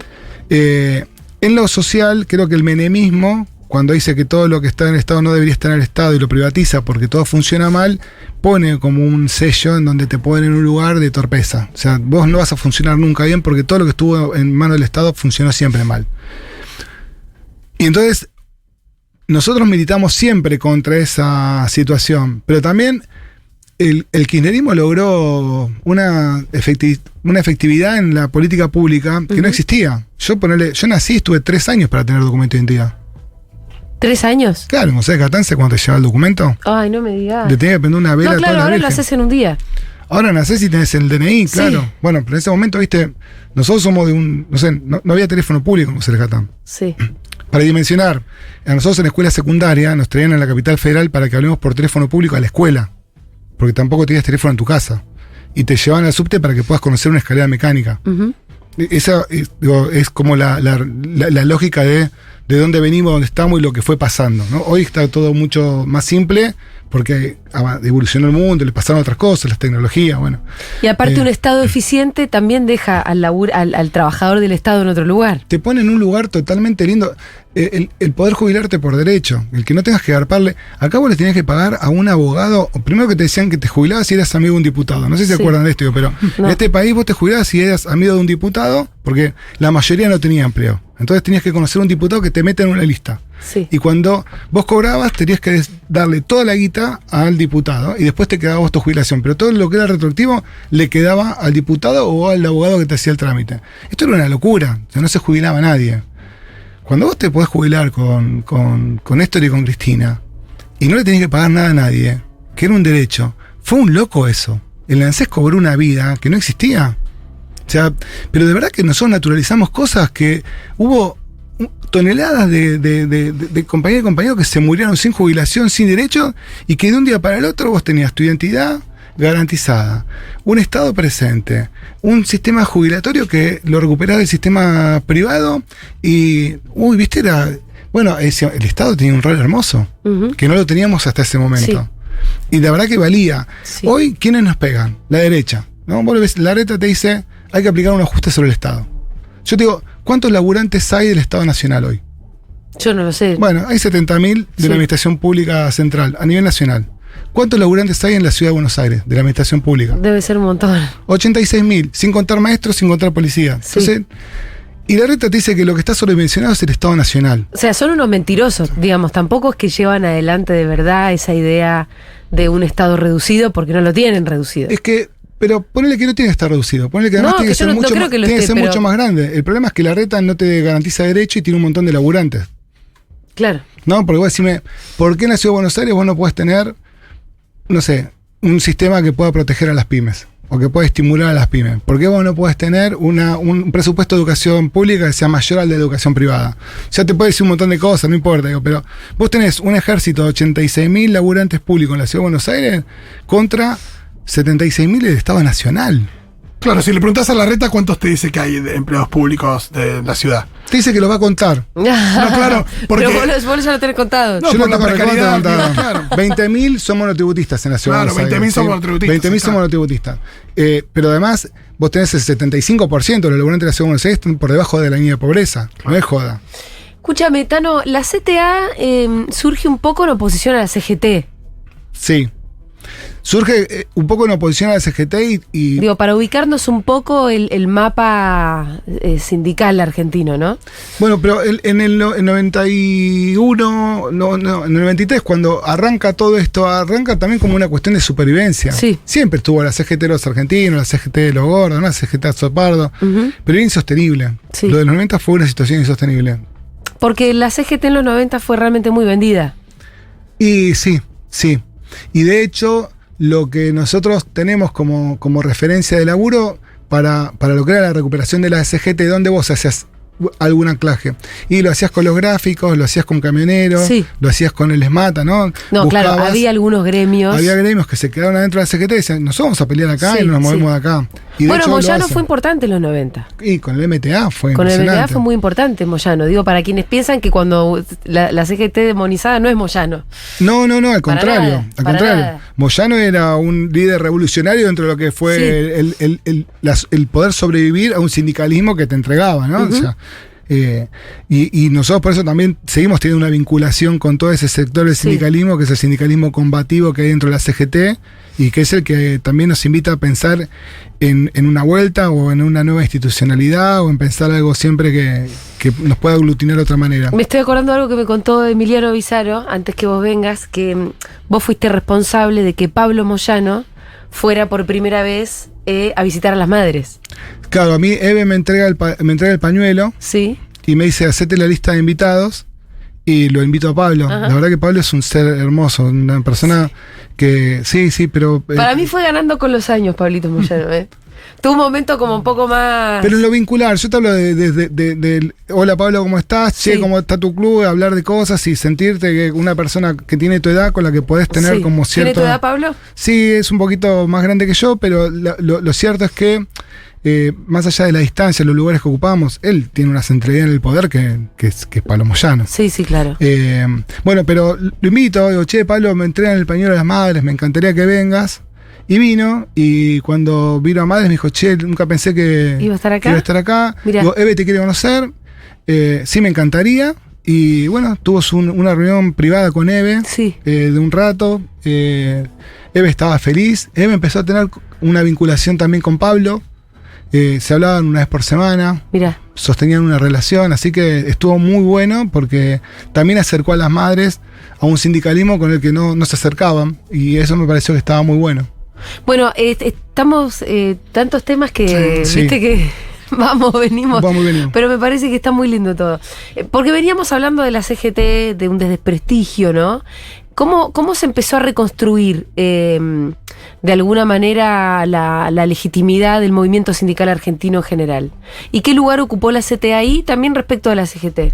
En lo social, creo que el menemismo, cuando dice que todo lo que está en el Estado no debería estar en el Estado y lo privatiza porque todo funciona mal, pone como un sello en donde te ponen en un lugar de torpeza. O sea, vos no vas a funcionar nunca bien porque todo lo que estuvo en manos del Estado funcionó siempre mal. Y entonces, nosotros militamos siempre contra esa situación, pero también el kirchnerismo logró una efectividad en la política pública que no existía. Yo nací, estuve 3 años para tener documento de identidad. 3 años. Claro, en González Catán, cuando te lleva el documento. Ay, no me digas. Te tenía que prender una vela. No, claro, toda la ahora Virgen. lo haces en un día. Ahora nacés y tenés el DNI, claro. Sí. Bueno, pero en ese momento, viste, nosotros somos no había teléfono público en González Catán. Sí. Para dimensionar, a nosotros en la escuela secundaria nos traían a la capital federal para que hablemos por teléfono público a la escuela, porque tampoco tenías teléfono en tu casa. y te llevaban al subte para que puedas conocer una escalera mecánica. Esa es como la lógica de dónde venimos, dónde estamos y lo que fue pasando, ¿no? Hoy está todo mucho más simple porque evolucionó el mundo, le pasaron otras cosas, las tecnologías, bueno. Y aparte un Estado eficiente también deja al trabajador del Estado en otro lugar. Te pone en un lugar totalmente lindo. El poder jubilarte por derecho, el que no tengas que garparle. Acá vos le tenías que pagar a un abogado. Primero que te decían que te jubilabas si eras amigo de un diputado. No sé si se acuerdan de esto, pero en este país vos te jubilabas si eras amigo de un diputado, porque la mayoría no tenía empleo. Entonces tenías que conocer a un diputado que te mete en una lista. Sí. Y cuando vos cobrabas, tenías que darle toda la guita al diputado y después te quedaba vos tu jubilación. Pero todo lo que era retroactivo le quedaba al diputado o al abogado que te hacía el trámite. Esto era una locura. O sea, no se jubilaba nadie. Cuando vos te podés jubilar con Néstor y con Cristina y no le tenés que pagar nada a nadie, que era un derecho, fue un loco eso. El ANSES cobró una vida que no existía. O sea, pero de verdad que nosotros naturalizamos cosas que hubo toneladas de compañeros y compañeros que se murieron sin jubilación, sin derecho, y que de un día para el otro vos tenías tu identidad garantizada, un Estado presente, un sistema jubilatorio que lo recuperaba del sistema privado y, viste, bueno, el Estado tenía un rol hermoso, que no lo teníamos hasta ese momento. Sí. Y la verdad que valía. Sí. Hoy, ¿quiénes nos pegan? La derecha, ¿no? Vos ves, la reta te dice, hay que aplicar un ajuste sobre el Estado. Yo te digo, ¿cuántos laburantes hay del Estado Nacional hoy? Yo no lo sé. Bueno, hay 70.000 de la Administración Pública Central, a nivel nacional. ¿Cuántos laburantes hay en la Ciudad de Buenos Aires, de la Administración Pública? Debe ser un montón. 86.000, sin contar maestros, sin contar policías. Sí. Entonces, y la reta te dice que lo que está sobredimensionado es el Estado Nacional. O sea, son unos mentirosos, digamos. Tampoco es que llevan adelante de verdad esa idea de un Estado reducido, porque no lo tienen reducido. Es que, pero ponele que no tiene que estar reducido. Ponele que además tiene que ser, mucho más grande. El problema es que la reta no te garantiza derecho y tiene un montón de laburantes. Claro. No, porque vos decime, ¿por qué en la Ciudad de Buenos Aires vos no podés tener, no sé, un sistema que pueda proteger a las pymes? O que pueda estimular a las pymes. ¿Por qué vos no podés tener un presupuesto de educación pública que sea mayor al de educación privada? Ya te puede decir un montón de cosas, no importa, digo, pero vos tenés un ejército de 86.000 laburantes públicos en la Ciudad de Buenos Aires contra 76.000 del Estado Nacional. Claro, si le preguntás a la reta, ¿cuántos te dice que hay de empleados públicos de la ciudad? Te dice que lo va a contar. No, claro, porque... Pero vos ya lo tenés contado. No, yo por lo la precariedad. Claro. 20.000 son monotributistas en la ciudad. Claro, 20.000 son monotributistas. 20.000 son monotributistas. Pero además, vos tenés el 75% de los laburantes de la ciudad de Buenos Aires están por debajo de la línea de pobreza. No es joda. Escúchame, Tano, la CTA surge un poco en oposición a la CGT. Sí. Surge un poco en oposición a la CGT y... Digo, para ubicarnos un poco el mapa sindical argentino, ¿no? Bueno, pero en el 91, en el 93, cuando arranca todo esto, arranca también como una cuestión de supervivencia. Sí. Siempre estuvo la CGT de los argentinos, la CGT de los gordos, la CGT de Azopardo, pero era insostenible. Sí. Lo de los 90 fue una situación insostenible. Porque la CGT en los 90 fue realmente muy vendida. Y sí. Y de hecho, lo que nosotros tenemos como referencia de laburo para lo que era la recuperación de la CGT, ¿dónde vos hacías algún anclaje? Y lo hacías con los gráficos, lo hacías con camioneros, lo hacías con el ESMATA, ¿no? No, claro, había algunos gremios. Había gremios que se quedaron adentro de la CGT y decían, nos vamos a pelear acá y nos movemos de acá. Y bueno, Moyano fue importante en los 90. Y con el MTA fue Con el MTA fue muy importante Moyano. Digo, para quienes piensan que cuando la CGT demonizada no es Moyano. No, al contrario. Nada. Moyano era un líder revolucionario dentro de lo que fue el poder sobrevivir a un sindicalismo que te entregaba, ¿no? O sea, y nosotros por eso también seguimos teniendo una vinculación con todo ese sector del sindicalismo, que es el sindicalismo combativo que hay dentro de la CGT y que es el que también nos invita a pensar en una vuelta o en una nueva institucionalidad o en pensar algo siempre que nos pueda aglutinar de otra manera. Me estoy acordando de algo que me contó Emiliano Bizarro antes que vos vengas, que vos fuiste responsable de que Pablo Moyano fuera por primera vez a visitar a las madres. Claro, a mí Eve me entrega el pañuelo. Sí. Y me dice, hacete la lista de invitados. Y lo invito a Pablo. Ajá. La verdad que Pablo es un ser hermoso, una persona que... Sí, pero... Para mí fue ganando con los años, Pablito Moyano, Tuvo un momento como un poco más... Pero en lo vincular, yo te hablo de hola Pablo, ¿cómo estás? Che, Sí. ¿cómo está tu club? Hablar de cosas y sentirte que una persona que tiene tu edad con la que podés tener Sí. como cierto... ¿Tiene tu edad, Pablo? Sí, es un poquito más grande que yo, pero lo cierto es que más allá de la distancia, los lugares que ocupamos, él tiene una centralidad en el poder que es Pablo Moyano. Sí, sí, claro. Bueno, pero lo invito, digo, che, Pablo, me entregan el pañuelo de las madres, me encantaría que vengas. Y vino, y cuando vino a Madres me dijo, che, nunca pensé que ¿Iba a estar acá? iba a estar acá. Mirá. Digo, Eve te quiere conocer, sí me encantaría. Y bueno, tuvo una reunión privada con Eve Sí. de un rato. Eve estaba feliz. Eve empezó a tener una vinculación también con Pablo. Se hablaban una vez por semana. Mira. Sostenían una relación, así que estuvo muy bueno porque también acercó a las madres a un sindicalismo con el que no se acercaban. Y eso me pareció que estaba muy bueno. Bueno, estamos tantos temas que, Sí. viste que venimos. Vamos, venimos. Pero me parece que está muy lindo todo. Porque veníamos hablando de la CGT, de un desprestigio, ¿no? ¿Cómo se empezó a reconstruir de alguna manera la legitimidad del movimiento sindical argentino en general? ¿Y qué lugar ocupó la CTA también respecto a la CGT?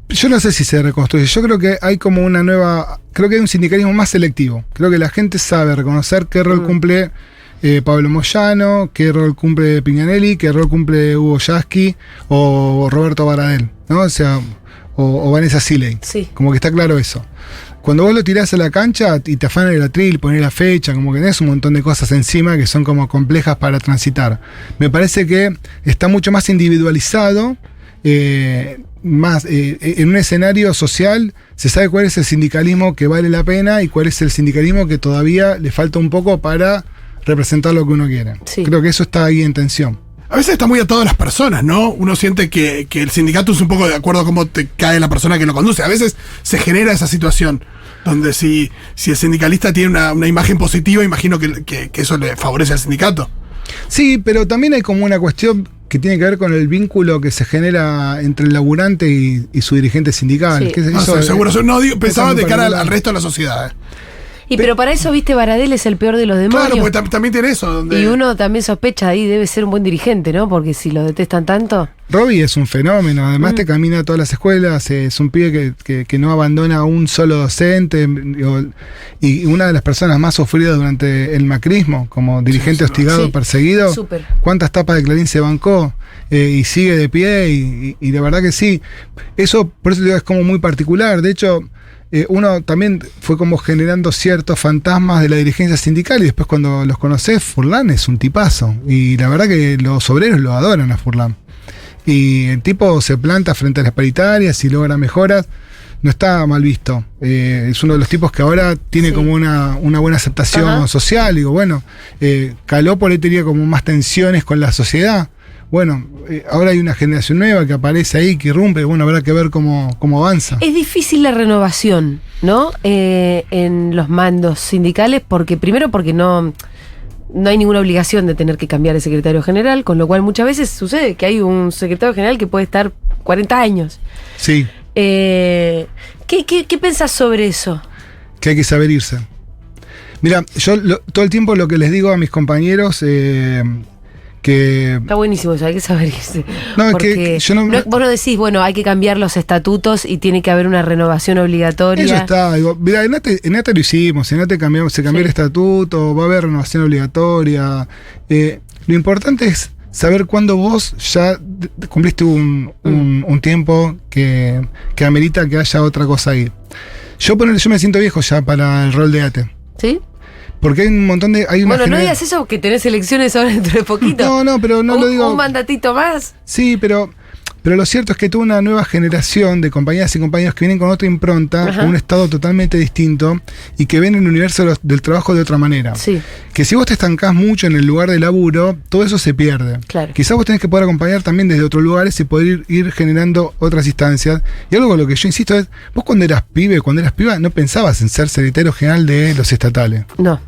Yo no sé si se reconstruye. Yo creo que hay como una nueva... Creo que hay un sindicalismo más selectivo. Creo que la gente sabe reconocer qué rol cumple Pablo Moyano, qué rol cumple Pignanelli, qué rol cumple Hugo Yasky o Roberto Baradel, ¿no? O sea, o Vanessa Siley. Sí. Como que está claro eso. Cuando vos lo tirás a la cancha y te afanan el atril, poner la fecha, como que tenés un montón de cosas encima que son como complejas para transitar. Me parece que está mucho más individualizado. En un escenario social se sabe cuál es el sindicalismo que vale la pena y cuál es el sindicalismo que todavía le falta un poco para representar lo que uno quiere. Sí. Creo que eso está ahí en tensión. A veces está muy atado a las personas, ¿no? Uno siente que el sindicato es un poco de acuerdo a cómo te cae la persona que lo conduce. A veces se genera esa situación donde si el sindicalista tiene una imagen positiva, imagino que eso le favorece al sindicato. Sí, pero también hay como una cuestión que tiene que ver con el vínculo que se genera entre el laburante y su dirigente sindical. Sí. Que No eso sé, seguro. No, digo, pensaba muy de cara particular. al resto de la sociedad. Y pero para eso, viste, Baradel es el peor de los demonios. Claro, porque también tiene eso. Donde Y uno también sospecha ahí, debe ser un buen dirigente, ¿no? Porque si lo detestan tanto. Robbie es un fenómeno, además te camina a todas las escuelas, es un pibe que no abandona a un solo docente, y una de las personas más sufridas durante el macrismo, como dirigente hostigado, Sí. perseguido. Súper. ¿Cuántas tapas de Clarín se bancó? Y sigue de pie, y de verdad que sí. Eso, por eso digo, es como muy particular. De hecho, uno también fue como generando ciertos fantasmas de la dirigencia sindical, y después cuando los conocés, Furlan es un tipazo. Y la verdad que los obreros lo adoran a Furlan. Y el tipo se planta frente a las paritarias y logra mejoras. No está mal visto. Es uno de los tipos que ahora tiene Sí. como una buena aceptación Ajá. social. Digo, bueno, caló por ahí, tenía como más tensiones con la sociedad. Bueno, ahora hay una generación nueva que aparece ahí, que irrumpe. Bueno, habrá que ver cómo avanza. Es difícil la renovación, ¿no? En los mandos sindicales, porque no hay ninguna obligación de tener que cambiar el secretario general, con lo cual muchas veces sucede que hay un secretario general que puede estar 40 años. Sí, ¿Qué pensás sobre eso? que hay que saber irse. Mira, yo todo el tiempo lo que les digo a mis compañeros, que Está buenísimo eso, hay que saber irse. No, es Porque que yo no- vos no decís, bueno, hay que cambiar los estatutos y tiene que haber una renovación obligatoria. eso está. Digo, mira, en ATE lo hicimos, en ATE se cambió Sí. el estatuto, va a haber renovación obligatoria. Lo importante es saber cuándo vos ya cumpliste un tiempo que amerita que haya otra cosa ahí. Yo me siento viejo ya para el rol de ATE. ¿Sí? Porque hay un montón de... Hay una Bueno, no genera- digas eso, que tenés elecciones ahora dentro de poquito. No, pero no lo digo... Un mandatito más. Sí, pero lo cierto es que tuvo una nueva generación de compañeras y compañeros que vienen con otra impronta, Ajá. con un estado totalmente distinto y que ven el universo del trabajo de otra manera. Sí, Que si vos te estancás mucho en el lugar de laburo, todo eso se pierde. claro. Quizás vos tenés que poder acompañar también desde otros lugares y poder ir generando otras instancias. Y algo con lo que yo insisto es, vos cuando eras piba, no pensabas en ser secretario general de los estatales. No.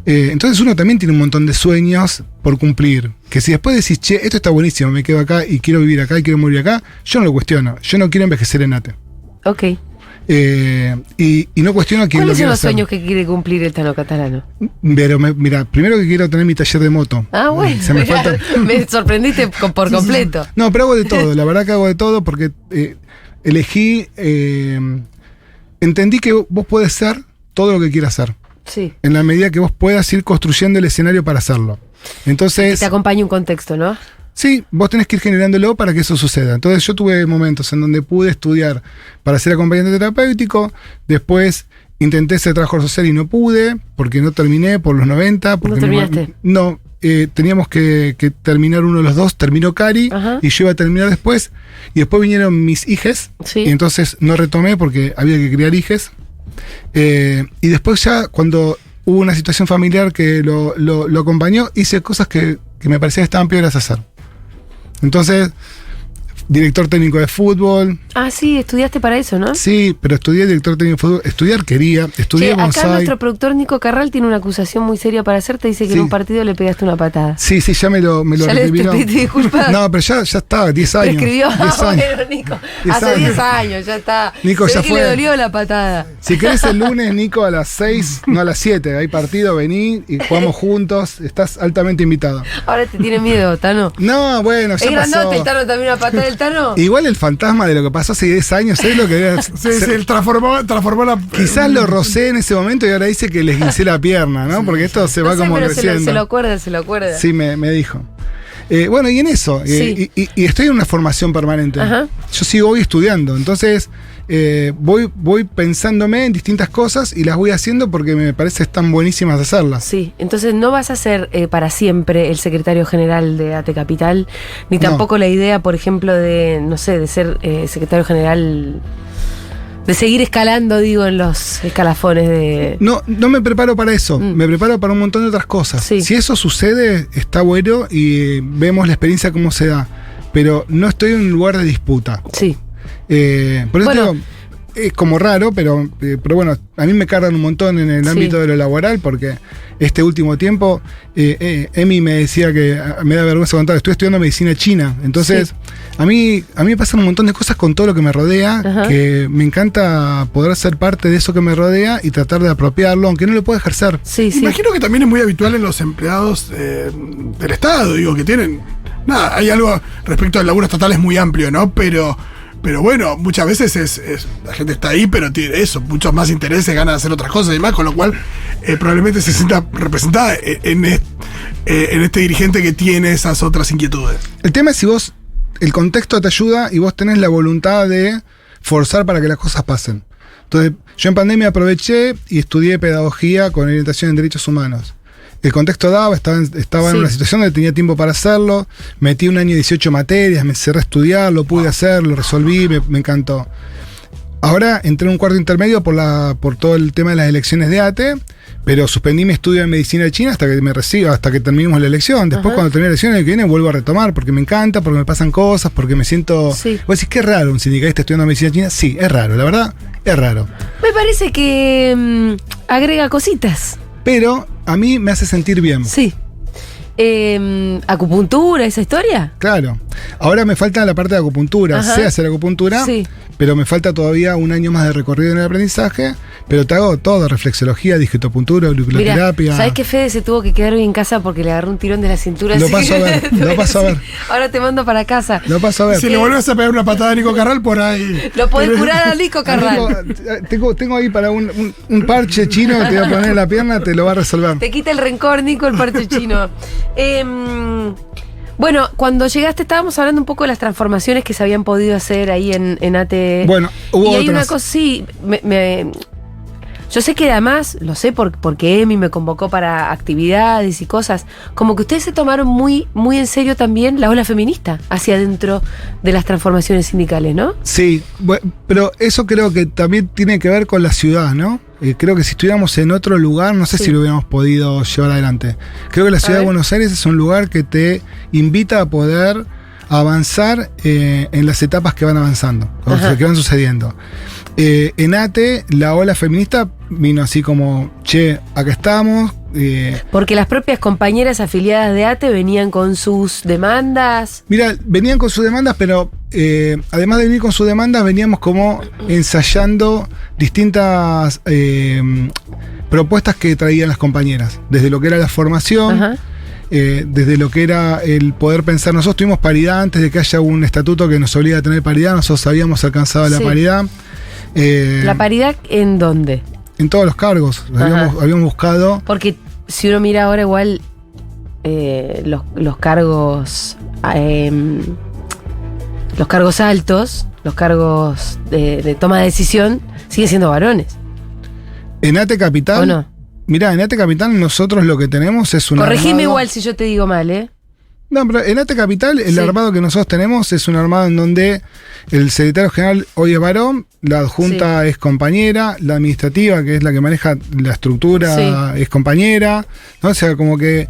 Entonces uno también tiene un montón de sueños por cumplir. Que si después decís, che, esto está buenísimo, me quedo acá y quiero vivir acá y quiero morir acá, yo no lo cuestiono. Yo no quiero envejecer en ATE. Ok. Y no cuestiono a quién lo ¿Cuáles son quiera los hacer. sueños que quiere cumplir el Tano Catalano? Pero mira, primero que quiero tener mi taller de moto. Ah, bueno, Se me mirá, falta. me sorprendiste por completo. No, pero hago de todo, la verdad que hago de todo porque elegí, entendí que vos podés ser todo lo que quieras hacer, Sí. en la medida que vos puedas ir construyendo el escenario para hacerlo. Entonces, Te acompaña un contexto, ¿no? sí, vos tenés que ir generándolo para que eso suceda. Entonces yo tuve momentos en donde pude estudiar para ser acompañante terapéutico, después intenté ser trabajador social y no pude, porque no terminé por los 90. Porque ¿No terminaste? No, teníamos que terminar uno de los dos, terminó Cari, Ajá. y yo iba a terminar después, y después vinieron mis hijes, Sí. y entonces no retomé porque había que criar hijes. Y después ya cuando hubo una situación familiar que lo acompañó, hice cosas que me parecía que estaban peores a hacer. Entonces, director técnico de fútbol. Ah, sí, estudiaste para eso, ¿no? Sí, pero estudié director técnico de fútbol. Estudiar quería, estudié Che, acá bonsai. nuestro productor Nico Carral tiene una acusación muy seria para hacerte. Dice que Sí. en un partido le pegaste una patada. Sí, ya me lo Ya le recriminó. pediste disculpas. No, pero ya está, 10 años. Prescribió. 10 años. Bueno, Nico. 10 Hace años. 10 años, ya está. Nico, Se ya ve que fue. le dolió la patada. Si querés el lunes, Nico, a las 6, no a las 7, hay partido, vení y jugamos juntos. Estás altamente invitado. Ahora te tiene miedo, Tano. No, bueno, ya ¿Es pasó. grandote el Tano también una patada del Tano? Igual el fantasma de lo que pasó hace 10 años, es lo que debe Se transformó la. Quizás lo rocé en ese momento y ahora dice que les guincé la pierna, ¿no? Porque esto se No va sé, como pero creciendo. se lo acuerda, se lo acuerda. Sí, me dijo. Bueno, y en eso, Sí. y estoy en una formación permanente. Ajá. Yo sigo hoy estudiando, entonces voy pensándome en distintas cosas y las voy haciendo porque me parece que están buenísimas de hacerlas. Sí, entonces no vas a ser para siempre el secretario general de ATE Capital, ni No. tampoco la idea, por ejemplo, de, no sé, de ser secretario general, de seguir escalando, digo, en los escalafones de... No me preparo para eso, me preparo para un montón de otras cosas. Sí. Si eso sucede, está bueno y vemos la experiencia cómo se da, pero no estoy en un lugar de disputa. Sí, Por eso Bueno. digo, es como raro, pero bueno, a mí me cargan un montón en el Sí. ámbito de lo laboral, porque este último tiempo, Emi me decía que me da vergüenza contar, estoy estudiando medicina china, entonces Sí. a mí me pasan un montón de cosas con todo lo que me rodea, Ajá. que me encanta poder ser parte de eso que me rodea y tratar de apropiarlo, aunque no lo pueda ejercer. sí, sí. Imagino que también es muy habitual en los empleados del Estado, digo, que tienen. Nada, hay algo respecto al laburo estatal, es muy amplio, ¿no? Pero bueno, muchas veces la gente está ahí, pero tiene eso, muchos más intereses, ganas de hacer otras cosas y demás, con lo cual probablemente se sienta representada en este dirigente que tiene esas otras inquietudes. El tema es si vos, el contexto te ayuda y vos tenés la voluntad de forzar para que las cosas pasen. Entonces, yo en pandemia aproveché y estudié pedagogía con orientación en derechos humanos. El contexto daba, estaba Sí. en una situación donde tenía tiempo para hacerlo, metí un año 18 materias, me cerré a estudiar, lo pude hacer, lo resolví, me encantó. Ahora entré en un cuarto intermedio por todo el tema de las elecciones de ATE, pero suspendí mi estudio de medicina china hasta que me reciba, hasta que terminemos la elección. Después, Ajá. cuando termine la elección, el año que viene vuelvo a retomar, porque me encanta, porque me pasan cosas, porque me siento... Sí. Vos decís, qué raro un sindicalista estudiando medicina china. Sí, es raro, la verdad, es raro. Me parece que agrega cositas. Pero a mí me hace sentir bien. Sí. ¿Acupuntura, esa historia? Claro. Ahora me falta la parte de acupuntura. Ajá. Sé hacer acupuntura, Sí. pero me falta todavía un año más de recorrido en el aprendizaje. Pero te hago todo, reflexología, digitopuntura, Mira, auriculoterapia. ¿sabes que Fede se tuvo que quedar hoy en casa porque le agarró un tirón de la cintura? Lo así paso que- a ver, lo paso a ver. Ahora te mando para casa. Lo paso a ver. Si le vuelves a pegar una patada a Nico Carral, por ahí. Lo podés curar a Nico Carral. Tengo ahí para un parche chino que te voy a poner en la pierna, te lo va a resolver. Te quita el rencor, Nico, el parche chino. Bueno, cuando llegaste estábamos hablando un poco de las transformaciones que se habían podido hacer ahí en ATE. Bueno, hubo y hay otras. una cosa, sí, yo sé que además, lo sé porque Emi me convocó para actividades y cosas, como que ustedes se tomaron muy, muy en serio también la ola feminista hacia adentro de las transformaciones sindicales, ¿no? Sí, pero eso creo que también tiene que ver con la ciudad, ¿no? Creo que si estuviéramos en otro lugar, no sé Sí. si lo hubiéramos podido llevar adelante. Creo que la ciudad de ver. Buenos Aires es un lugar que te invita a poder avanzar en las etapas que van avanzando, o sea, Ajá. que van sucediendo. En ATE, la ola feminista vino así como, che, acá estamos. Porque las propias compañeras afiliadas de ATE venían con sus demandas. Mira, venían con sus demandas, pero además de venir con su demanda, veníamos como ensayando distintas propuestas que traían las compañeras, desde lo que era la formación, Ajá. Desde lo que era el poder pensar. Nosotros tuvimos paridad antes de que haya un estatuto que nos obliga a tener paridad. Nosotros habíamos alcanzado la Sí. paridad. ¿La paridad en dónde? En todos los cargos. Ajá. Habíamos buscado. Porque si uno mira ahora igual los cargos altos, los cargos de toma de decisión, siguen siendo varones. En ATE Capital. ¿O no? Mirá, en ATE Capital nosotros lo que tenemos es un Corregime armado. igual si yo te digo mal, ¿eh? No, pero en ATE Capital el Sí. armado que nosotros tenemos es un armado en donde el secretario general hoy es varón, la adjunta es compañera, la administrativa, que es la que maneja la estructura, es compañera, ¿no? O sea, como que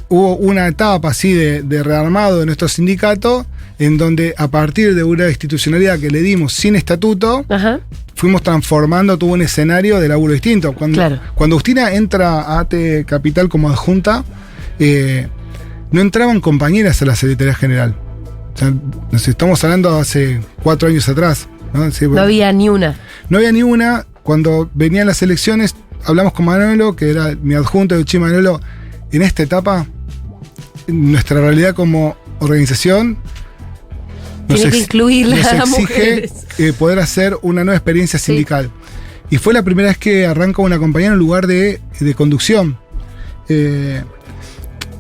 hubo una etapa así de rearmado de nuestro sindicato, en donde a partir de una institucionalidad que le dimos sin estatuto, Ajá. fuimos transformando todo un escenario de laburo distinto. Cuando Agustina entra a ATE Capital como adjunta, no entraban compañeras a la Secretaría General. O sea, nos estamos hablando hace 4 años atrás. ¿No? Sí, No había ni una. no había ni una. Cuando venían las elecciones, hablamos con Manolo, que era mi adjunto de Uchi. Manolo, en esta etapa, nuestra realidad como organización Tiene que incluir nos las exige mujeres. poder hacer una nueva experiencia sindical. Y fue la primera vez que arranca una compañía en un lugar de conducción.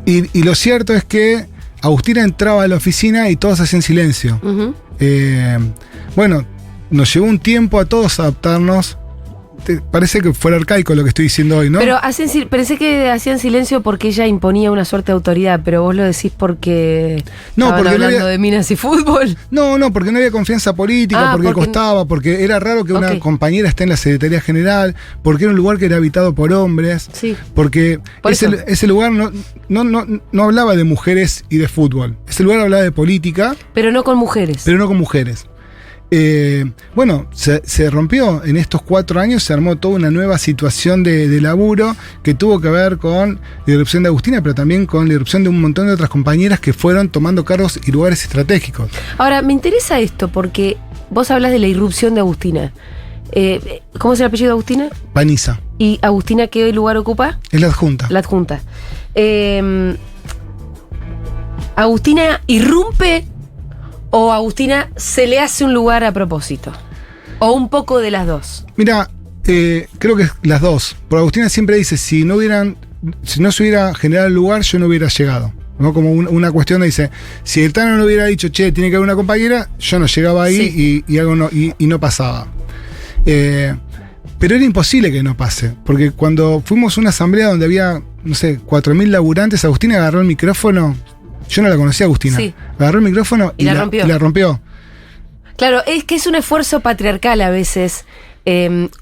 Y lo cierto es que Agustina entraba a la oficina y todos hacían silencio. Ujú. Bueno, nos llevó un tiempo a todos adaptarnos. Parece que fuera arcaico lo que estoy diciendo hoy, ¿no? Pero pensé que hacían silencio porque ella imponía una suerte de autoridad, pero vos lo decís porque No, estaban porque no hablando había- de minas y fútbol. No, porque no había confianza política, porque porque- costaba, porque era raro que una Ok. compañera esté en la Secretaría General, porque era un lugar que era habitado por hombres, Sí. porque Por eso. ese lugar no hablaba de mujeres y de fútbol. Ese lugar hablaba de política, Pero no con mujeres. pero no con mujeres. Bueno, se rompió en estos 4 años, se armó toda una nueva situación de laburo que tuvo que ver con la irrupción de Agustina, pero también con la irrupción de un montón de otras compañeras que fueron tomando cargos y lugares estratégicos. Ahora, me interesa esto porque vos hablas de la irrupción de Agustina. ¿Cómo es el apellido de Agustina? Paniza, ¿Y Agustina qué lugar ocupa? es la adjunta. La adjunta. ¿Agustina irrumpe o Agustina se le hace un lugar a propósito? ¿O un poco de las dos? Mira, creo que es las dos. Por Agustina siempre dice, si no se hubiera generado el lugar, yo no hubiera llegado. ¿No? Como una cuestión de dice, si el Tano no hubiera dicho, che, tiene que haber una compañera, yo no llegaba ahí y algo no pasaba. Pero era imposible que no pase, porque cuando fuimos a una asamblea donde había, no sé, 4.000 laburantes, Agustina agarró el micrófono. Yo no la conocía, Agustina. Sí. Agarró el micrófono Y la rompió. y la rompió. Claro, es que es un esfuerzo patriarcal a veces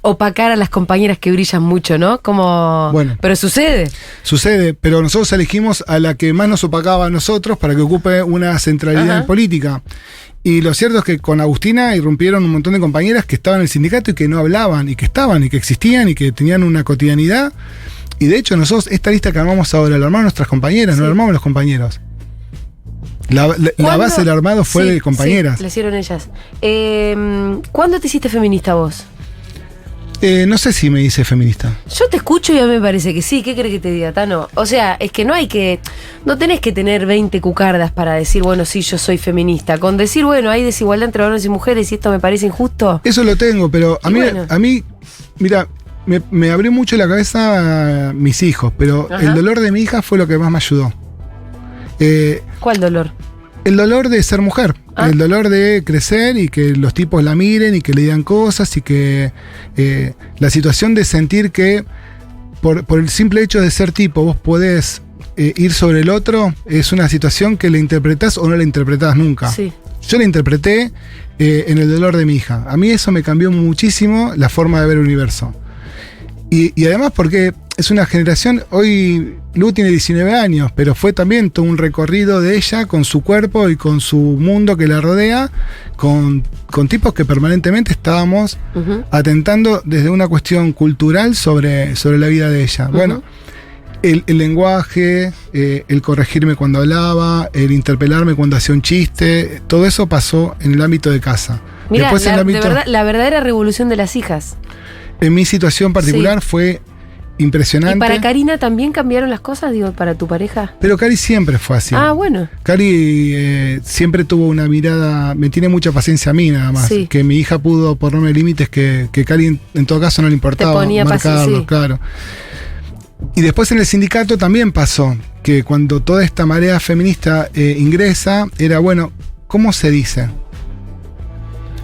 opacar a las compañeras que brillan mucho, ¿no? Como... Bueno. Pero sucede. Sucede, pero nosotros elegimos a la que más nos opacaba a nosotros para que ocupe una centralidad Ajá. en política. Y lo cierto es que con Agustina irrumpieron un montón de compañeras que estaban en el sindicato y que no hablaban, y que estaban, y que existían, y que tenían una cotidianidad. Y de hecho nosotros, esta lista que armamos ahora, la armaron nuestras compañeras, no la armamos los compañeros. La ¿Cuándo? base del armado fue Sí, de compañeras. Sí, la hicieron ellas. ¿Cuándo te hiciste feminista vos? No sé si me dice feminista. Yo te escucho y a mí me parece que sí. ¿Qué crees que te diga, Tano? O sea, es que no tenés que tener 20 cucardas para decir, bueno, sí, yo soy feminista. Con decir, bueno, hay desigualdad entre varones y mujeres y esto me parece injusto. Eso lo tengo, pero Y bueno. a mí, mira, me abrió mucho la cabeza mis hijos, pero Ajá. el dolor de mi hija fue lo que más me ayudó. ¿Cuál dolor? El dolor de ser mujer, Ah. el dolor de crecer y que los tipos la miren y que le digan cosas y que la situación de sentir que por el simple hecho de ser tipo vos podés ir sobre el otro es una situación que la interpretás o no la interpretás nunca. Sí. Yo la interpreté en el dolor de mi hija. A mí eso me cambió muchísimo la forma de ver el universo. Y además porque es una generación, hoy Lu tiene 19 años, pero fue también todo un recorrido de ella con su cuerpo y con su mundo que la rodea, con tipos que permanentemente estábamos Ujú. atentando desde una cuestión cultural sobre la vida de ella. Ujú. Bueno, El lenguaje, el corregirme cuando hablaba, el interpelarme cuando hacía un chiste, todo eso pasó en el ámbito de casa. Mira, Después, en el ámbito, de verdad, la verdadera revolución de las hijas. en mi situación particular Sí. fue impresionante. ¿Y para Karina también cambiaron las cosas, digo, para tu pareja? Pero Cari siempre fue así. Ah, bueno. Cari siempre tuvo una mirada, me tiene mucha paciencia a mí nada más. Sí. Que mi hija pudo ponerme límites que Cari en todo caso no le importaba. Te ponía marcarlos, sí. claro. Y después en el sindicato también pasó que cuando toda esta marea feminista ingresa, era bueno, ¿cómo se dice?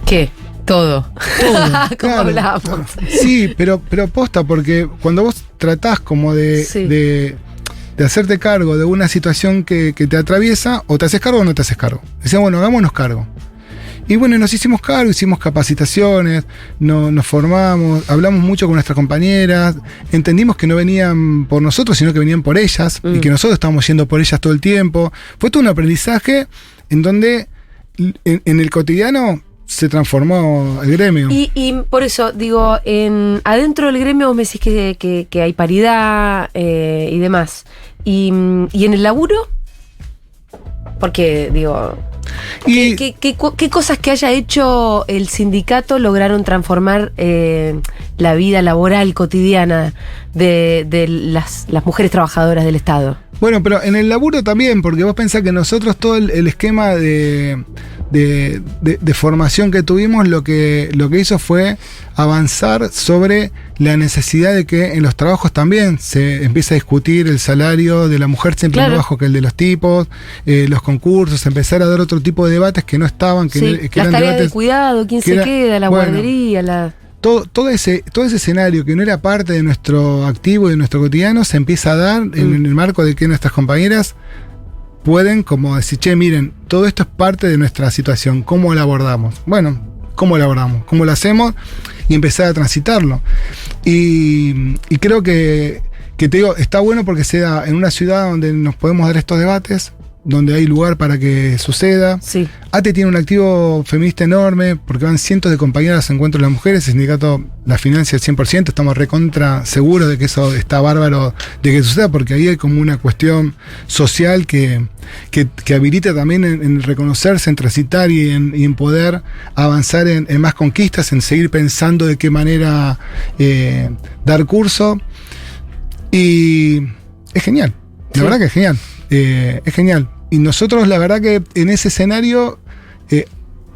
¿Qué? Todo. Todo, Como claro. hablábamos. Sí, pero posta, porque cuando vos tratás como Sí. de hacerte cargo de una situación que te atraviesa, o te haces cargo o no te haces cargo. Decían, bueno, hagámonos cargo. Y bueno, nos hicimos cargo, hicimos capacitaciones, nos formamos, hablamos mucho con nuestras compañeras, entendimos que no venían por nosotros, sino que venían por ellas, y que nosotros estábamos yendo por ellas todo el tiempo. Fue todo un aprendizaje en donde en el cotidiano se transformó el gremio. Y por eso, digo, adentro del gremio vos me decís que hay paridad y demás. Y en el laburo, porque, digo, Y- ¿qué cosas que haya hecho el sindicato lograron transformar la vida laboral cotidiana de las mujeres trabajadoras del Estado? Bueno, pero en el laburo también, porque vos pensás que nosotros todo el esquema de formación que tuvimos lo que hizo fue avanzar sobre la necesidad de que en los trabajos también se empiece a discutir el salario de la mujer siempre Claro. más bajo que el de los tipos, los concursos, empezar a dar otro tipo de debates que no estaban, que, Sí, que las eran tareas de debates. cuidado, quién que se era- queda, la bueno, guardería, la... todo ese escenario que no era parte de nuestro activo y de nuestro cotidiano se empieza a dar en el marco de que nuestras compañeras pueden como decir, che, miren, todo esto es parte de nuestra situación, ¿cómo la abordamos? Bueno, ¿cómo la abordamos? ¿Cómo lo hacemos? Y empezar a transitarlo. Y creo que te digo, está bueno porque se da en una ciudad donde nos podemos dar estos debates, donde hay lugar para que suceda. Sí. ATE tiene un activo feminista enorme porque van cientos de compañeras a encuentro de las mujeres. El sindicato la financia al 100%. Estamos recontra seguros de que eso está bárbaro de que suceda porque ahí hay como una cuestión social que habilita también en reconocerse, en transitar y en poder avanzar en más conquistas, en seguir pensando de qué manera dar curso. Y es genial. La Sí. verdad que es genial. Es genial. Y nosotros, la verdad que en ese escenario,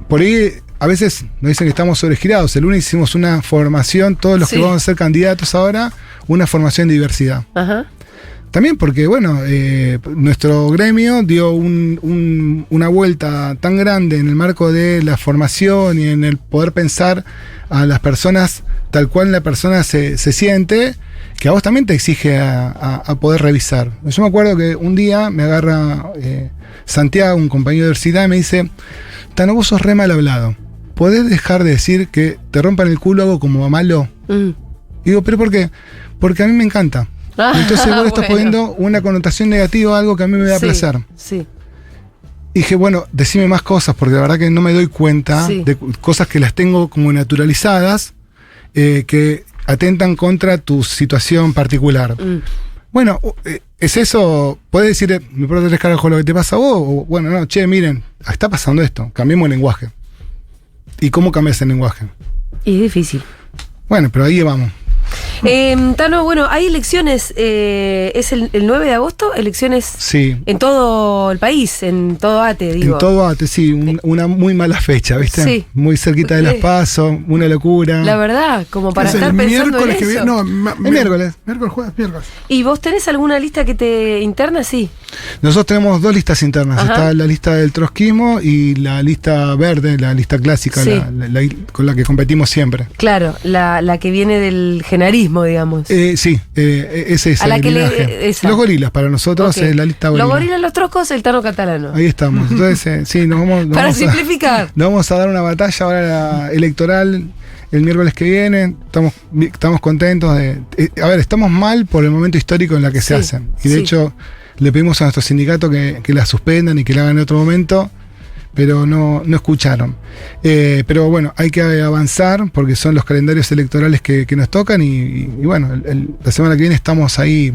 por ahí a veces nos dicen que estamos sobregirados. El lunes hicimos una formación, todos los Sí. que vamos a ser candidatos ahora, una formación de diversidad. Ajá. También porque, bueno, nuestro gremio dio una vuelta tan grande en el marco de la formación y en el poder pensar a las personas tal cual la persona se siente, que a vos también te exige a poder revisar. Yo me acuerdo que un día me agarra Santiago, un compañero de universidad, y me dice, Tano, vos sos re mal hablado. ¿Podés dejar de decir que te rompan el culo algo como malo? Mm. Y digo, ¿pero por qué? Porque a mí me encanta. Ah, Entonces vos le estás bueno. poniendo una connotación negativa a algo que a mí me da Sí, placer. Sí. Y dije, bueno, decime más cosas, porque la verdad que no me doy cuenta Sí. de cosas que las tengo como naturalizadas, que atentan contra tu situación particular. Mm. Bueno, ¿es eso? ¿Puedes decir, me importa tres carajos lo que te pasa a vos? O, bueno, no, che, miren, está pasando esto, cambiemos el lenguaje. ¿Y cómo cambias el lenguaje? Y es difícil. Bueno, pero ahí vamos. Tano, bueno, hay elecciones, es el 9 de agosto, elecciones Sí. en todo el país, en todo ATE, digo. En todo ATE, sí, una muy mala fecha, ¿viste? Sí. Muy cerquita de las PASO, una locura. La verdad, como para Es estar el pensando en miércoles que eso. viene. No, El miércoles. Miércoles, jueves, miércoles. ¿Y vos tenés alguna lista que te interna? Sí. Nosotros tenemos dos listas internas. Ajá. Está la lista del trotskismo y la lista verde, la lista clásica, Sí. con la que competimos siempre. Claro, la que viene del genarismo, digamos. Sí, ese es A la el que le- linaje. esa. Los gorilas, para nosotros Ok. es la lista gorila. Los gorilas, los troscos, el Tano catalano. Ahí estamos. Entonces, sí, nos vamos Para vamos simplificar. nos vamos a dar una batalla ahora electoral el miércoles que viene. Estamos contentos de. A ver, estamos mal por el momento histórico en la que se Sí, hacen. Y de sí. hecho, le pedimos a nuestro sindicato que la suspendan y que la hagan en otro momento, pero no escucharon. Pero bueno, hay que avanzar porque son los calendarios electorales que nos tocan y bueno, la semana que viene estamos ahí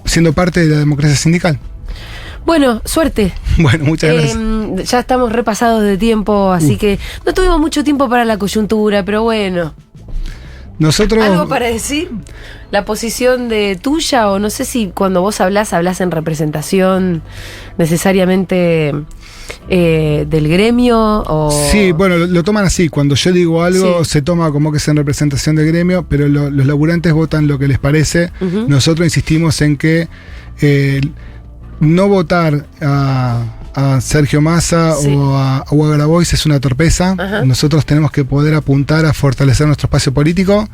siendo parte de la democracia sindical. Bueno, suerte. Bueno, muchas gracias. Ya estamos repasados de tiempo, así que no tuvimos mucho tiempo para la coyuntura, pero bueno. Nosotros... ¿Algo para decir? ¿La posición de tuya? O no sé si cuando vos hablás en representación necesariamente del gremio o... Sí, bueno, lo toman así. Cuando yo digo algo, se toma como que es en representación del gremio, pero los laburantes votan lo que les parece. Nosotros insistimos en que no votar a Sergio Massa o a Grabois es una torpeza. Nosotros tenemos que poder apuntar a fortalecer nuestro espacio político.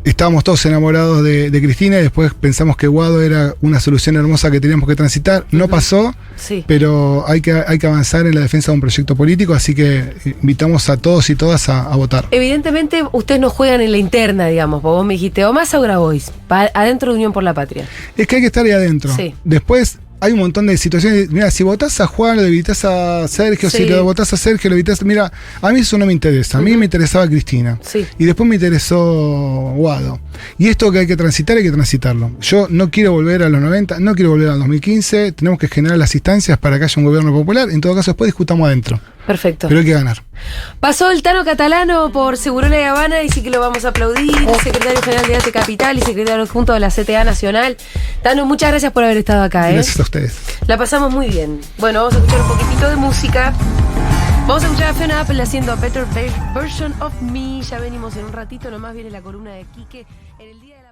Estábamos todos enamorados de Cristina y después pensamos que Guado era una solución hermosa que teníamos que transitar. No pasó, pero hay que avanzar en la defensa de un proyecto político, así que invitamos a todos y todas a votar. Evidentemente ustedes no juegan en la interna, digamos. Vos me dijiste o Massa o Grabois, adentro de Unión por la Patria. Es que hay que estar ahí adentro. Después... hay un montón de situaciones. Mira, si votás a Juan, lo debilitas a Sergio. Si lo votás a Sergio, lo debilitas. Mira, a mí eso no me interesa. A mí me interesaba Cristina. Y después me interesó Guado. Y esto que hay que transitar, hay que transitarlo. Yo no quiero volver a los 90, no quiero volver al 2015. Tenemos que generar las instancias para que haya un gobierno popular. En todo caso, después discutamos adentro. Perfecto. Pero hay que ganar. Pasó el Tano Catalano por Segurola y Habana y sí que lo vamos a aplaudir. Secretario General de ATE Capital y secretario adjunto de la CTA Nacional. Tano, muchas gracias por haber estado acá. Gracias a ustedes. La pasamos muy bien. Bueno, vamos a escuchar un poquitito de música. Vamos a escuchar a Fiona Apple haciendo A Better Version of Me. Ya venimos en un ratito. Nomás viene la columna de Quique en el día de la...